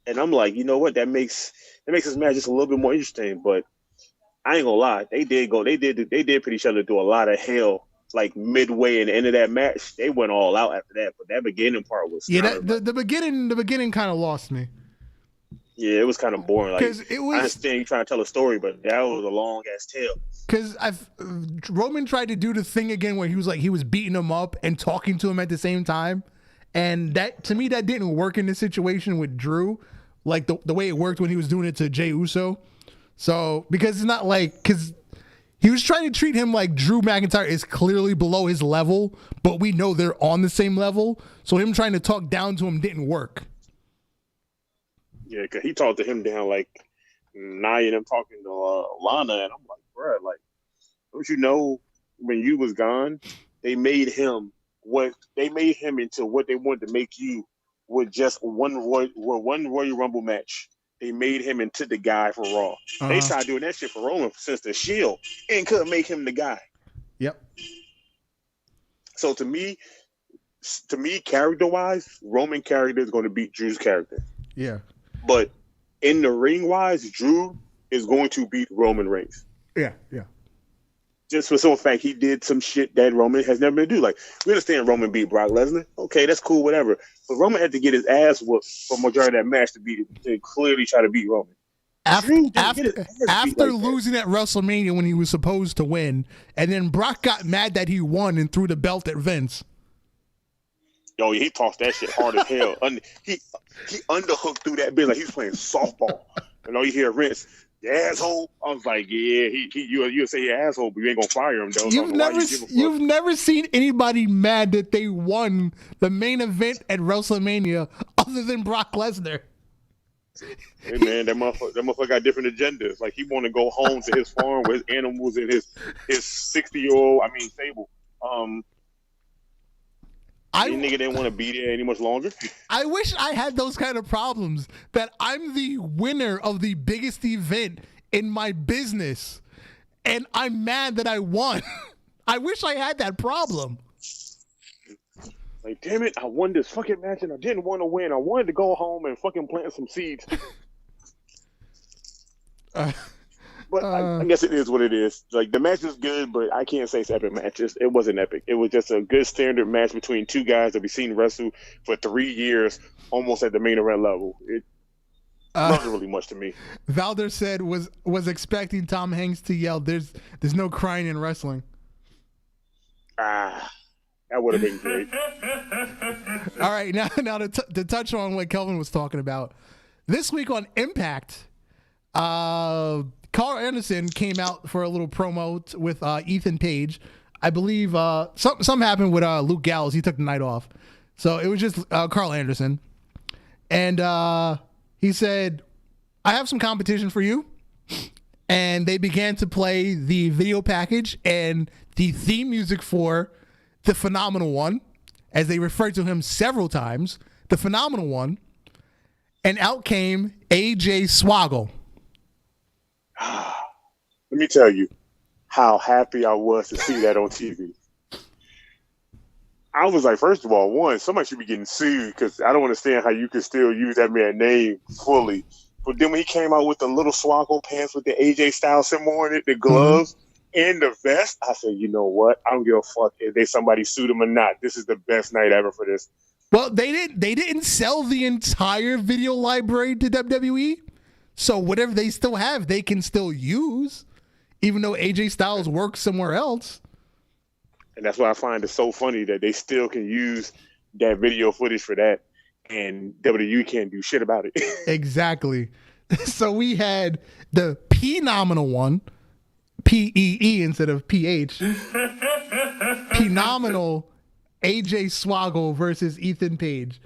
And I'm like, you know what? That makes this match just a little bit more interesting. But I ain't gonna lie, they did put each other through a lot of hell like midway and the end of that match, they went all out after that. But that beginning part was the beginning kind of lost me. Yeah, it was kind of boring. Like, it was, I understand you trying to tell a story, but that was a long ass tale. Because Roman tried to do the thing again where he was beating him up and talking to him at the same time, and that, to me, that didn't work in this situation with Drew, like the way it worked when he was doing it to Jey Uso. So because it's not like, because he was trying to treat him like Drew McIntyre is clearly below his level, but we know they're on the same level. So him trying to talk down to him didn't work. Yeah, because he talked to him down like Nia and him talking to Lana, and I'm like, bro, like, don't you know when you was gone, they made him into what they wanted to make you with just one Royal Rumble match. They made him into the guy for Raw. They started doing that shit for Roman since the Shield and couldn't make him the guy. Yep. So to me, character-wise, Roman character is going to beat Drew's character. Yeah. But in the ring-wise, Drew is going to beat Roman Reigns. Yeah. Just for some fact, he did some shit that Roman has never been to do. Like, we understand Roman beat Brock Lesnar. Okay, that's cool, whatever. But Roman had to get his ass whooped for majority of that match to clearly try to beat Roman. After losing at WrestleMania when he was supposed to win, and then Brock got mad that he won and threw the belt at Vince. Yo, he tossed that shit hard as hell. He underhooked through that bitch like he was playing softball. And all you hear, Vince, you asshole. I was like, yeah, you'll say you asshole, but you ain't gonna fire him though. You've never seen anybody mad that they won the main event at WrestleMania other than Brock Lesnar. Hey man, that motherfucker got different agendas. Like, he want to go home to his farm with his animals and his 60-year-old stable. Nigga didn't want to be there any much longer. I wish I had those kind of problems, that I'm the winner of the biggest event in my business and I'm mad that I won. I wish I had that problem. Like, damn it, I won this fucking match and I didn't want to win. I wanted to go home and fucking plant some seeds. But I guess it is what it is. Like, the match is good, but I can't say it's epic match. It wasn't epic. It was just a good standard match between two guys that we've seen wrestle for 3 years, almost at the main event level. It wasn't really much to me. Valder said was expecting Tom Hanks to yell, "There's no crying in wrestling." That would have been great. All right, now to touch on what Kelvin was talking about. This week on Impact, Carl Anderson came out for a little promo with Ethan Page. I believe something happened with Luke Gallows. He took the night off. So it was just Carl Anderson. And he said, I have some competition for you. And they began to play the video package and the theme music for The Phenomenal One, as they referred to him several times, The Phenomenal One. And out came AJ Swaggle. Let me tell you how happy I was to see that on TV. I was like, first of all, somebody should be getting sued because I don't understand how you can still use that man's name fully. But then when he came out with the little Swaggle pants with the AJ Styles symbol on it, the gloves, and the vest, I said, you know what? I don't give a fuck if somebody sued him or not. This is the best night ever for this. Well, they didn't sell the entire video library to WWE. So whatever they still have, they can still use, even though AJ Styles works somewhere else. And that's why I find it so funny that they still can use that video footage for that, and WWE can't do shit about it. Exactly. So we had the P-nominal one, P-E-E instead of P-H. P-nominal AJ Swaggle versus Ethan Page.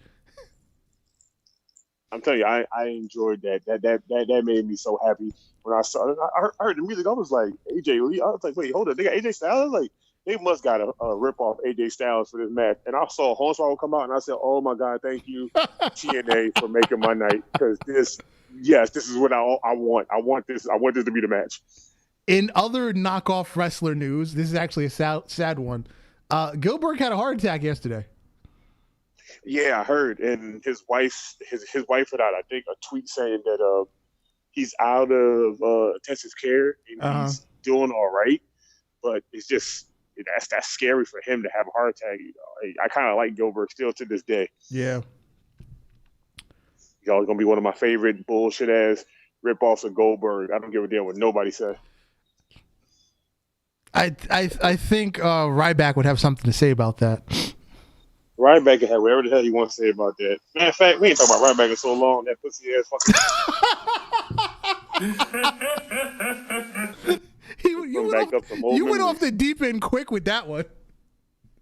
I'm telling you, I enjoyed that. That made me so happy when I saw it. I heard the music. I was like, AJ Lee. I was like, wait, hold up. They got AJ Styles? I was like, they must got a rip off AJ Styles for this match. And I saw Hornswoggle come out and I said, oh my God, thank you, TNA, for making my night. Because this is what I want. I want this to be the match. In other knockoff wrestler news, this is actually a sad one. Gilbert had a heart attack yesterday. Yeah, I heard, and his wife put out, I think, a tweet saying that he's out of intensive care and he's doing all right, but it's just that's scary for him to have a heart attack. I kind of like Goldberg still to this day. Yeah. He's always gonna be one of my favorite bullshit ass rip-offs of Goldberg. I don't give a damn what nobody says. I think Ryback would have something to say about that. Ryback can have whatever the hell he wants to say about that. Matter of fact, we ain't talking about Ryback in so long. That pussy ass fucking. You went off the deep end quick with that one.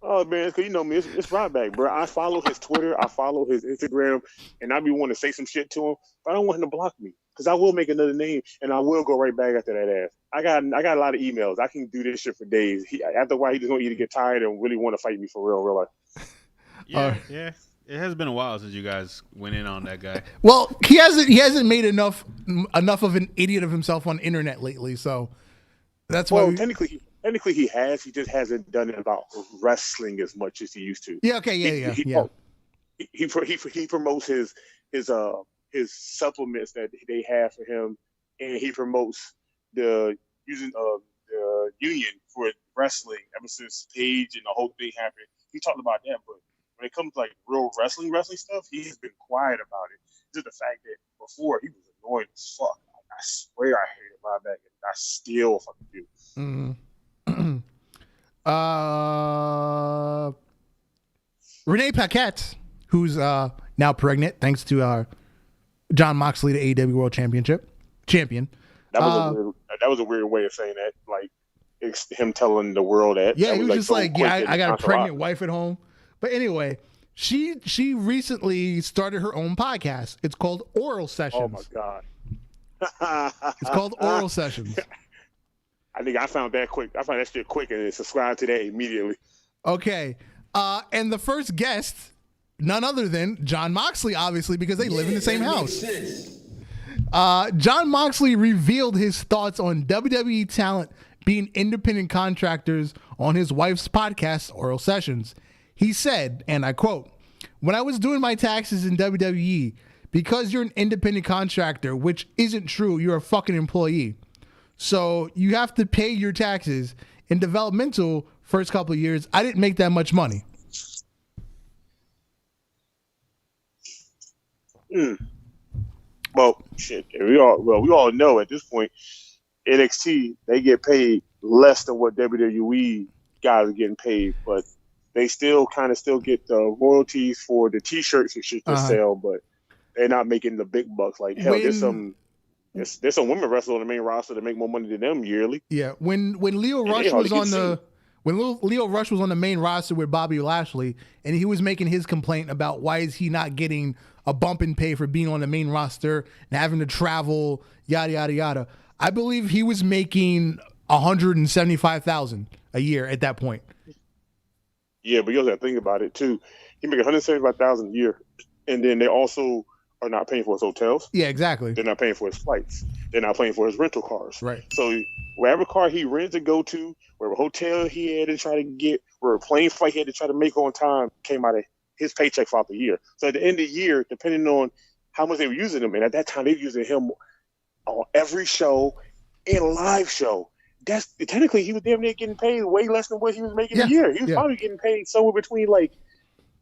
Oh man, because you know me, it's Ryback, bro. I follow his Twitter, I follow his Instagram, and I be wanting to say some shit to him, but I don't want him to block me because I will make another name and I will go right back after that ass. I got a lot of emails. I can do this shit for days. After a while, he just want you to get tired and really want to fight me for real life. Yeah. It has been a while since you guys went in on that guy. Well, he hasn't made enough of an idiot of himself on the internet lately, so that's why. Well, technically he has. He just hasn't done it about wrestling as much as he used to. Yeah. Okay. Yeah. He promotes his supplements that they have for him, and he promotes the using of the union for wrestling ever since Page and the whole thing happened. He talked about that, but when it comes to like real wrestling stuff, he's been quiet about it. Just the fact that before he was annoying as fuck. Like, I swear I hated Ryback, and I still fucking do. Renee Paquette, who's now pregnant thanks to Jon Moxley, the AEW World Champion. That was a weird way of saying that. Like, it's him telling the world that. Yeah, that he was like just so like, yeah, I got a pregnant lot. wife at home. But anyway, she recently started her own podcast. It's called Oral Sessions. Oh my god. It's called Oral Sessions. I think I found that quick. I found that shit quick and subscribed to that immediately. Okay. And the first guest, none other than Jon Moxley, obviously, because they live in the same house. Jon Moxley revealed his thoughts on WWE talent being independent contractors on his wife's podcast, Oral Sessions. He said, and I quote, "When I was doing my taxes in WWE, because you're an independent contractor, which isn't true, you're a fucking employee. So you have to pay your taxes. In developmental first couple of years, I didn't make that much money." Well, shit. We all know at this point, NXT, they get paid less than what WWE guys are getting paid, but they still get the royalties for the T-shirts and shit they sell, but they're not making the big bucks. Like hell, there's some women wrestlers on the main roster that make more money than them yearly. Yeah, when Leo Rush was on Leo Rush was on the main roster with Bobby Lashley, and he was making his complaint about why is he not getting a bump in pay for being on the main roster and having to travel, yada yada yada. I believe he was making $175,000 a year at that point. Yeah, but you also got to think about it too. He makes $175,000 a year, and then they also are not paying for his hotels. Yeah, exactly. They're not paying for his flights. They're not paying for his rental cars. Right. So wherever car he rents to go to, wherever hotel he had to try to get, wherever plane flight he had to try to make on time, came out of his paycheck throughout the year. So at the end of the year, depending on how much they were using him, and at that time they were using him on every show and live show. That's technically he was damn near getting paid way less than what he was making a year. He was probably getting paid somewhere between like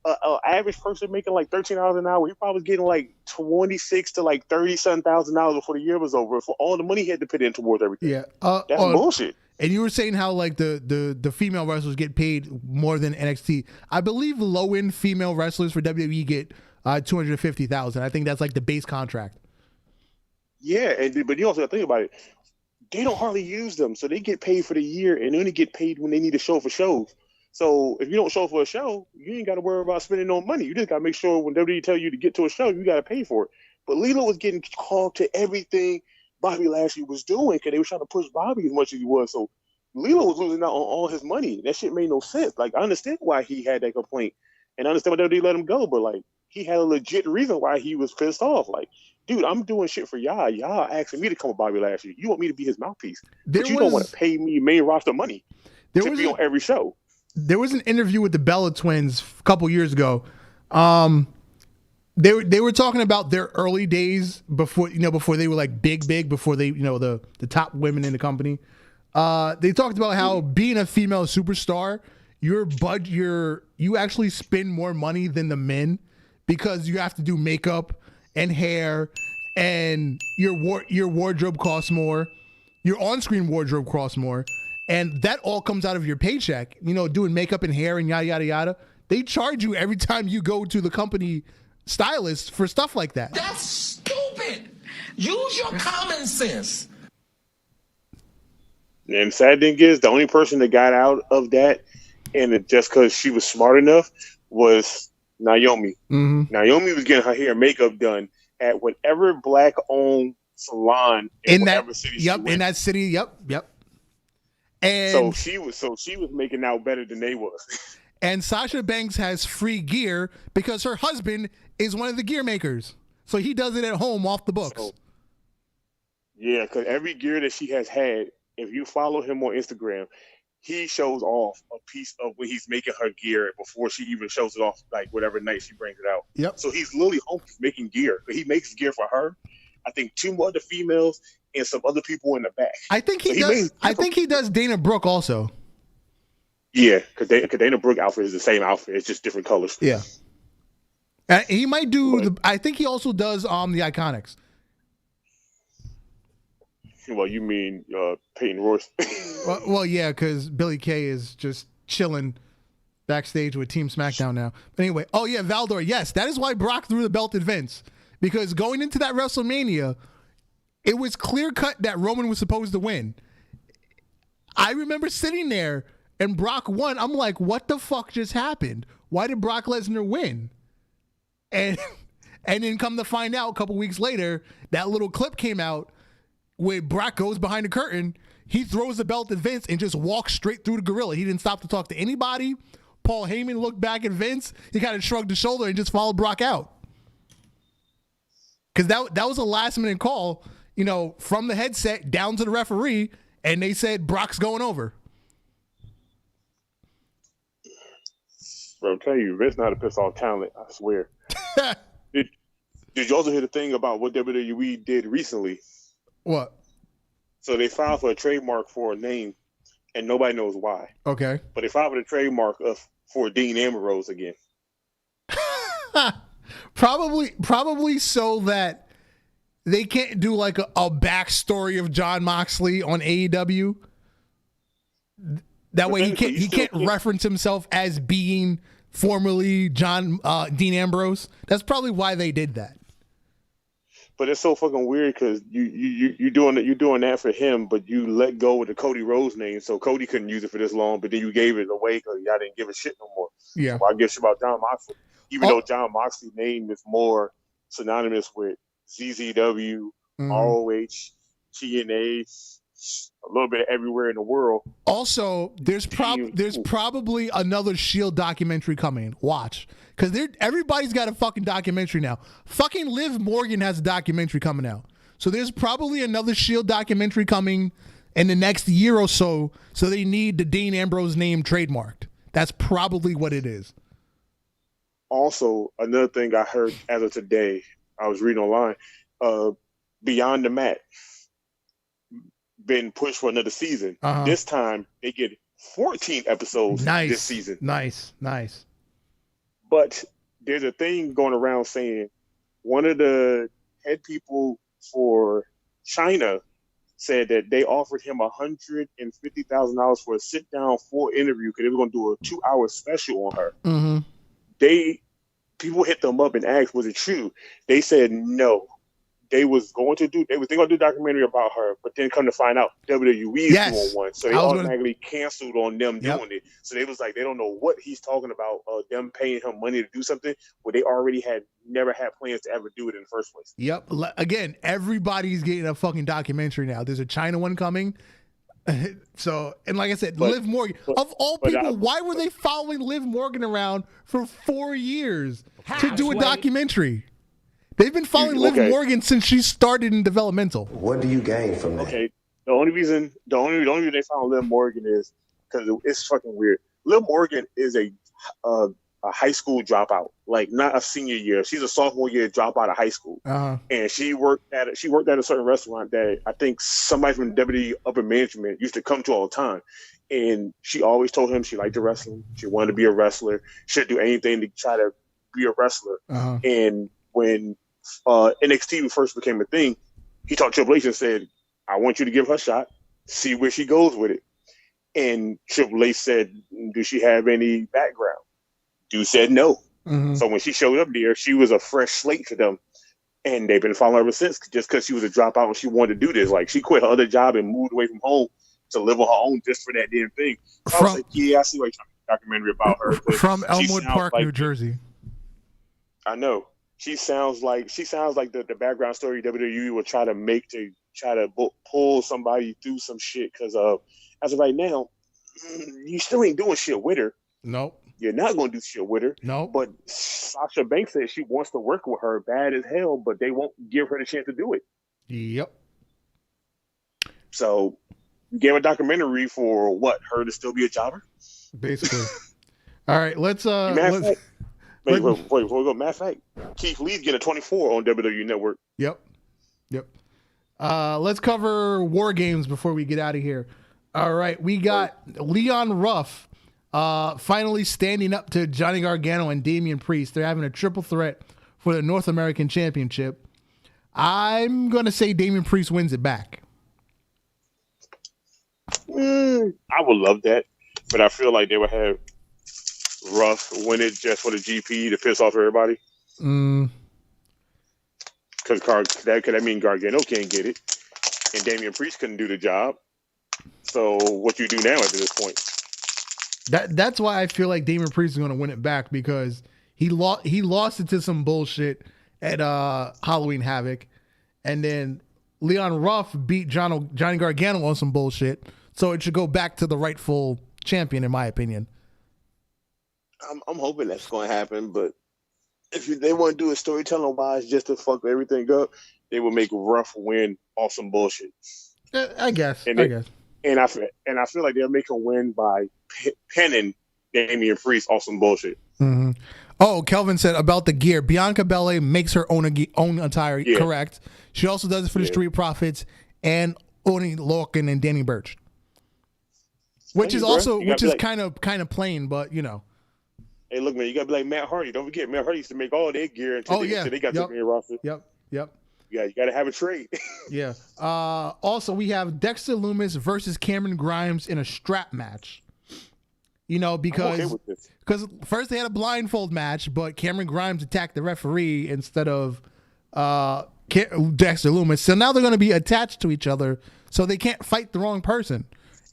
an average person making like $13 an hour. He probably was getting like $26,000 to like $30,000 before the year was over for all the money he had to put in towards everything. Yeah, that's bullshit. And you were saying how like the female wrestlers get paid more than NXT. I believe low end female wrestlers for WWE get $250,000. I think that's like the base contract. Yeah, but you also got to think about it. They don't hardly use them, so they get paid for the year and only get paid when they need to show for shows. So if you don't show for a show, you ain't got to worry about spending no money. You just got to make sure when WWE tell you to get to a show, you got to pay for it. But Lilo was getting called to everything Bobby Lashley was doing because they were trying to push Bobby as much as he was. So Lilo was losing out on all his money. That shit made no sense. Like, I understand why he had that complaint, and I understand why WWE let him go, but like, he had a legit reason why he was pissed off. Like, dude, I'm doing shit for y'all. Y'all asking me to come with Bobby Lashley. You want me to be his mouthpiece, but you don't want to pay me main roster money to be on every show. There was an interview with the Bella Twins a couple years ago. They were talking about their early days before they were like big, before they, the top women in the company. They talked about how being a female superstar, you actually spend more money than the men because you have to do makeup and hair, and your wardrobe costs more, your on-screen wardrobe costs more, and that all comes out of your paycheck. You know, doing makeup and hair and yada yada yada. They charge you every time you go to the company stylist for stuff like that. That's stupid. Use your common sense. And sad thing is, the only person that got out of that, and it just because she was smart enough, was Naomi. Mm-hmm. Naomi was getting her hair and makeup done at whatever black-owned salon in whatever city she went. In that city, yep. And so she was making out better than they was. And Sasha Banks has free gear because her husband is one of the gear makers. So he does it at home off the books. So, yeah, because every gear that she has had, if you follow him on Instagram, he shows off a piece of when he's making her gear before she even shows it off, like whatever night she brings it out. Yep. So he's literally home making gear. He makes gear for her. I think 2 other females and some other people in the back. I think he does. I think he does Dana Brooke also. Yeah, because Dana Brooke outfit is the same outfit. It's just different colors. Yeah. He might do I think he also does the Iconics. Well, you mean Peyton Royce? well, yeah, because Billy Kay is just chilling backstage with Team SmackDown now. But anyway, oh yeah, Valdor, yes, that is why Brock threw the belt at Vince. Because going into that WrestleMania, it was clear cut that Roman was supposed to win. I remember sitting there and Brock won. I'm like, what the fuck just happened? Why did Brock Lesnar win? And then come to find out a couple weeks later, that little clip came out where Brock goes behind the curtain, he throws the belt at Vince and just walks straight through the gorilla. He didn't stop to talk to anybody. Paul Heyman looked back at Vince. He kind of shrugged his shoulder and just followed Brock out. Because that was a last-minute call, you know, from the headset down to the referee, and they said Brock's going over. Bro, I'm telling you, Vince not a piss off talent, I swear. Did you also hear the thing about what WWE did recently? What? So they filed for a trademark for a name, and nobody knows why. Okay. But they filed for the trademark for Dean Ambrose again. Probably so that they can't do like a backstory of Jon Moxley on AEW. That way he can't reference himself as being formerly Dean Ambrose. That's probably why they did that. But it's so fucking weird because you're doing that for him, but you let go of the Cody Rhodes name, so Cody couldn't use it for this long. But then you gave it away because y'all didn't give a shit no more. Yeah. So I guess about Jon Moxley, even though Jon Moxley's name is more synonymous with ZZW, ROH, TNA, a little bit everywhere in the world. Also, there's probably another Shield documentary coming. Watch. Because everybody's got a fucking documentary now. Fucking Liv Morgan has a documentary coming out. So there's probably another Shield documentary coming in the next year or so. So they need the Dean Ambrose name trademarked. That's probably what it is. Also, another thing I heard as of today, I was reading online, Beyond the Mat been pushed for another season. Uh-huh. This time they get 14 episodes this season. Nice. But there's a thing going around saying one of the head people for China said that they offered him $150,000 for a sit-down full interview because they were going to do a 2-hour special on her. Mm-hmm. People hit them up and asked, was it true? They said no. They were going to do a documentary about her, but then come to find out WWE is doing one, so they automatically canceled on them doing it. So they was like, they don't know what he's talking about, them paying him money to do something where they already never had plans to ever do it in the first place. Yep. Again, everybody's getting a fucking documentary now. There's a China one coming. So, and like I said, Liv Morgan, of all people, why were they following Liv Morgan around for 4 years to do a documentary? They've been following Liv Morgan since she started in developmental. What do you gain from that? Okay, the only reason they found Liv Morgan is because it's fucking weird. Liv Morgan is a a high school dropout, like not a senior year. She's a sophomore year dropout of high school, and she worked at a certain restaurant that I think somebody from WWE upper management used to come to all the time. And she always told him she liked to wrestle. She wanted to be a wrestler. She'd do anything to try to be a wrestler. And when NXT first became a thing, he talked to Triple H and said, "I want you to give her a shot, see where she goes with it." And Triple H said, "Do she have any background?" Dude said no. So when she showed up there, she was a fresh slate for them. And they've been following her ever since, just because she was a dropout and she wanted to do this. Like, she quit her other job and moved away from home to live on her own just for that damn thing. So I was like, yeah, I see why you're trying to make a documentary about her. From Elmwood Park, New Jersey. I know. She sounds like the background story WWE would try to make to try to pull somebody through some shit. Because as of right now, you still ain't doing shit with her. Nope. You're not going to do shit with her. No. But Sasha Banks said she wants to work with her bad as hell, but they won't give her the chance to do it. Yep. So you gave a documentary for what? Her to still be a jobber? Basically. All right, let's Matter of fact, Keith Lee's getting a 24 on WWE Network. Yep. Let's cover War Games before we get out of here. All right, we got Leon Ruff finally standing up to Johnny Gargano and Damien Priest. They're having a triple threat for the North American Championship. I'm going to say Damien Priest wins it back. I would love that, but I feel like they would have Ruff win it just for the GP to piss off everybody. Because that mean Gargano can't get it, and Damien Priest couldn't do the job. So what you do now at this point? That's why I feel like Damien Priest is going to win it back, because he lost it to some bullshit at Halloween Havoc, and then Leon Ruff beat Johnny Gargano on some bullshit. So it should go back to the rightful champion, in my opinion. I'm hoping that's going to happen, but if they want to do it storytelling wise, just to fuck everything up, they will make Ruff win off some bullshit. I guess. And I feel like they'll make him win by pinning Damien Priest off some bullshit. Oh, Kelvin said about the gear. Bianca Belair makes her own attire. Yeah. Correct. She also does it for the Street Profits and Oni Lorcan and Danny Burch, which is kind of plain, but you know. Hey, look, man, you gotta be like Matt Hardy. Don't forget, Matt Hardy used to make all their gear until they got to main roster. Yep. Yeah, you gotta have a trade. Yeah. Also, we have Dexter Lumis versus Cameron Grimes in a strap match. You know, because first they had a blindfold match, but Cameron Grimes attacked the referee instead of Dexter Lumis. So now they're going to be attached to each other, so they can't fight the wrong person,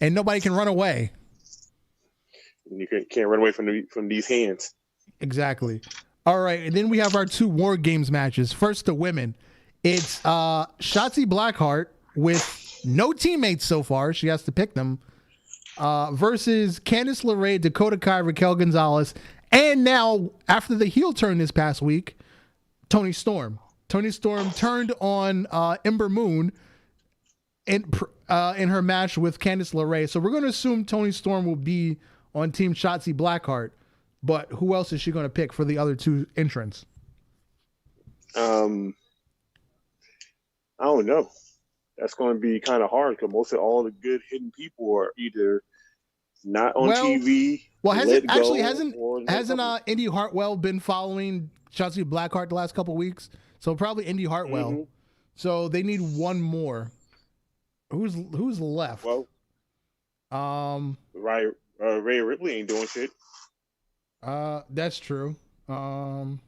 and nobody can run away. You can't run away from these hands. Exactly. All right, and then we have our two War Games matches. First, the women. It's Shotzi Blackheart with no teammates so far. She has to pick them. Versus Candice LeRae, Dakota Kai, Raquel Gonzalez, and now, after the heel turn this past week, Toni Storm. Toni Storm turned on Ember Moon in her match with Candice LeRae. So we're going to assume Toni Storm will be on Team Shotzi Blackheart, but who else is she going to pick for the other two entrants? I don't know. That's going to be kind of hard because most of all the good hidden people are either not on TV. Well, hasn't Indy Hartwell been following Shotzi Blackheart the last couple of weeks? So probably Indy Hartwell. So they need one more. Who's left? Well, Rhea Ripley ain't doing shit. That's true. Because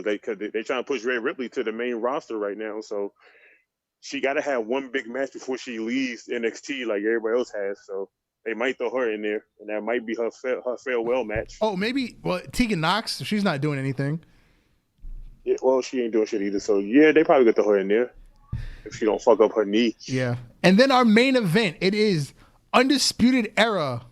they trying to push Rhea Ripley to the main roster right now, so she got to have one big match before she leaves NXT like everybody else has. So they might throw her in there, and that might be her farewell match. Oh, maybe. Well, Tegan Nox, she's not doing anything. Yeah, well, she ain't doing shit either. So yeah, they probably get throw her in there if she don't fuck up her knee. Yeah, and then our main event, it is Undisputed Era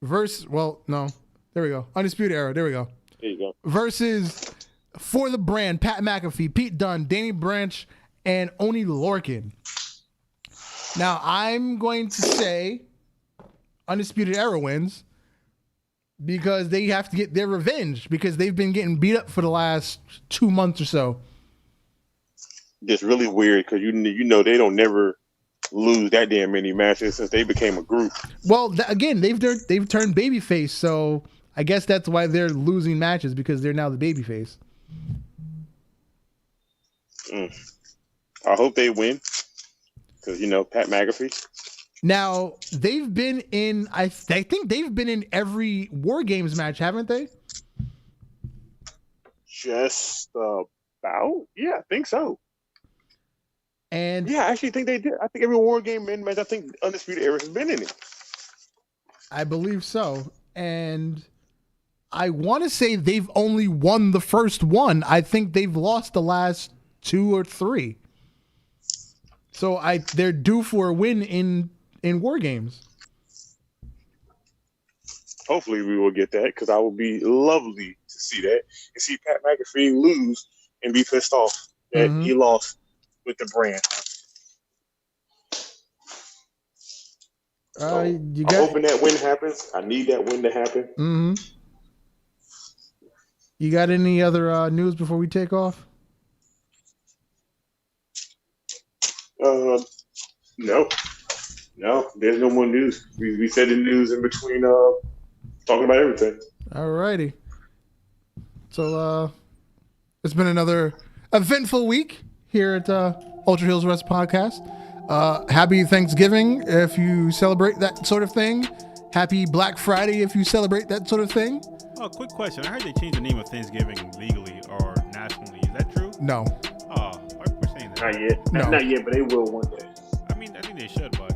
versus. Well, no, there we go. Undisputed Era. There we go. There you go. Versus For the Brand, Pat McAfee, Pete Dunne, Danny Branch, and Oni Lorcan. Now, I'm going to say Undisputed Era wins, because they have to get their revenge because they've been getting beat up for the last 2 months or so. It's really weird because you know they don't never lose that damn many matches since they became a group. Well, again, they've turned babyface, so I guess that's why they're losing matches because they're now the babyface. I hope they win because Pat McAfee. Now they've been in. I think they've been in every War Games match, haven't they? Just about, yeah, I think so. And yeah, I actually think they did. I think every War Game match, I think Undisputed Era has been in it. I believe so. And I want to say they've only won the first one. I think they've lost the last 2 or 3. So they're due for a win in War Games. Hopefully we will get that because I would be lovely to see that and see Pat McAfee lose and be pissed off that he lost with the brand. I'm hoping that win happens. I need that win to happen. Mm-hmm. You got any other news before we take off? No, there's no more news. We said the news in between talking about everything. Alrighty. So it's been another eventful week here at Ultra Heelz Wrestling Podcast. Happy Thanksgiving if you celebrate that sort of thing. Happy Black Friday if you celebrate that sort of thing. Oh, quick question. I heard they changed the name of Thanksgiving legally or nationally. Is that true? No. Oh, we're saying that. Not yet. No. Not yet, but they will one day. I think they should, but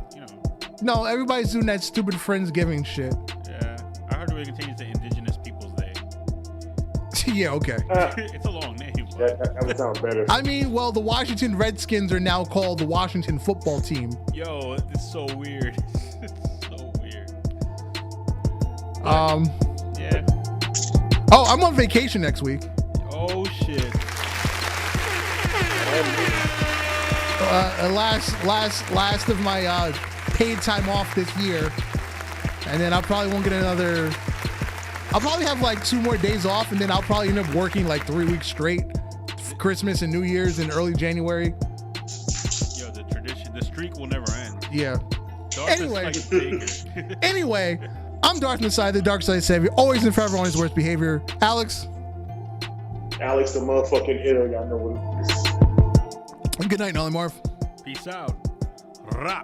No, everybody's doing that stupid Friendsgiving shit. Yeah, I heard we can change the Indigenous Peoples Day. Yeah, okay. It's a long name. That would sound better. I mean, well, the Washington Redskins are now called the Washington Football Team. Yo, it's so weird. It's so weird. Yeah. Oh, I'm on vacation next week. Oh shit. Last of my paid time off this year, and then I probably won't get another. I'll probably have like 2 more days off, and then I'll probably end up working like 3 weeks straight, Christmas and New Year's in early January. Yo, the streak will never end. Yeah. Anyway. Anyway, I'm Darth Messiah, the Dark Side Savior, always and forever on his worst behavior. Alex, the motherfucking hitter. Y'all know what it is. good night, Nolly Marv. Peace out. Rah.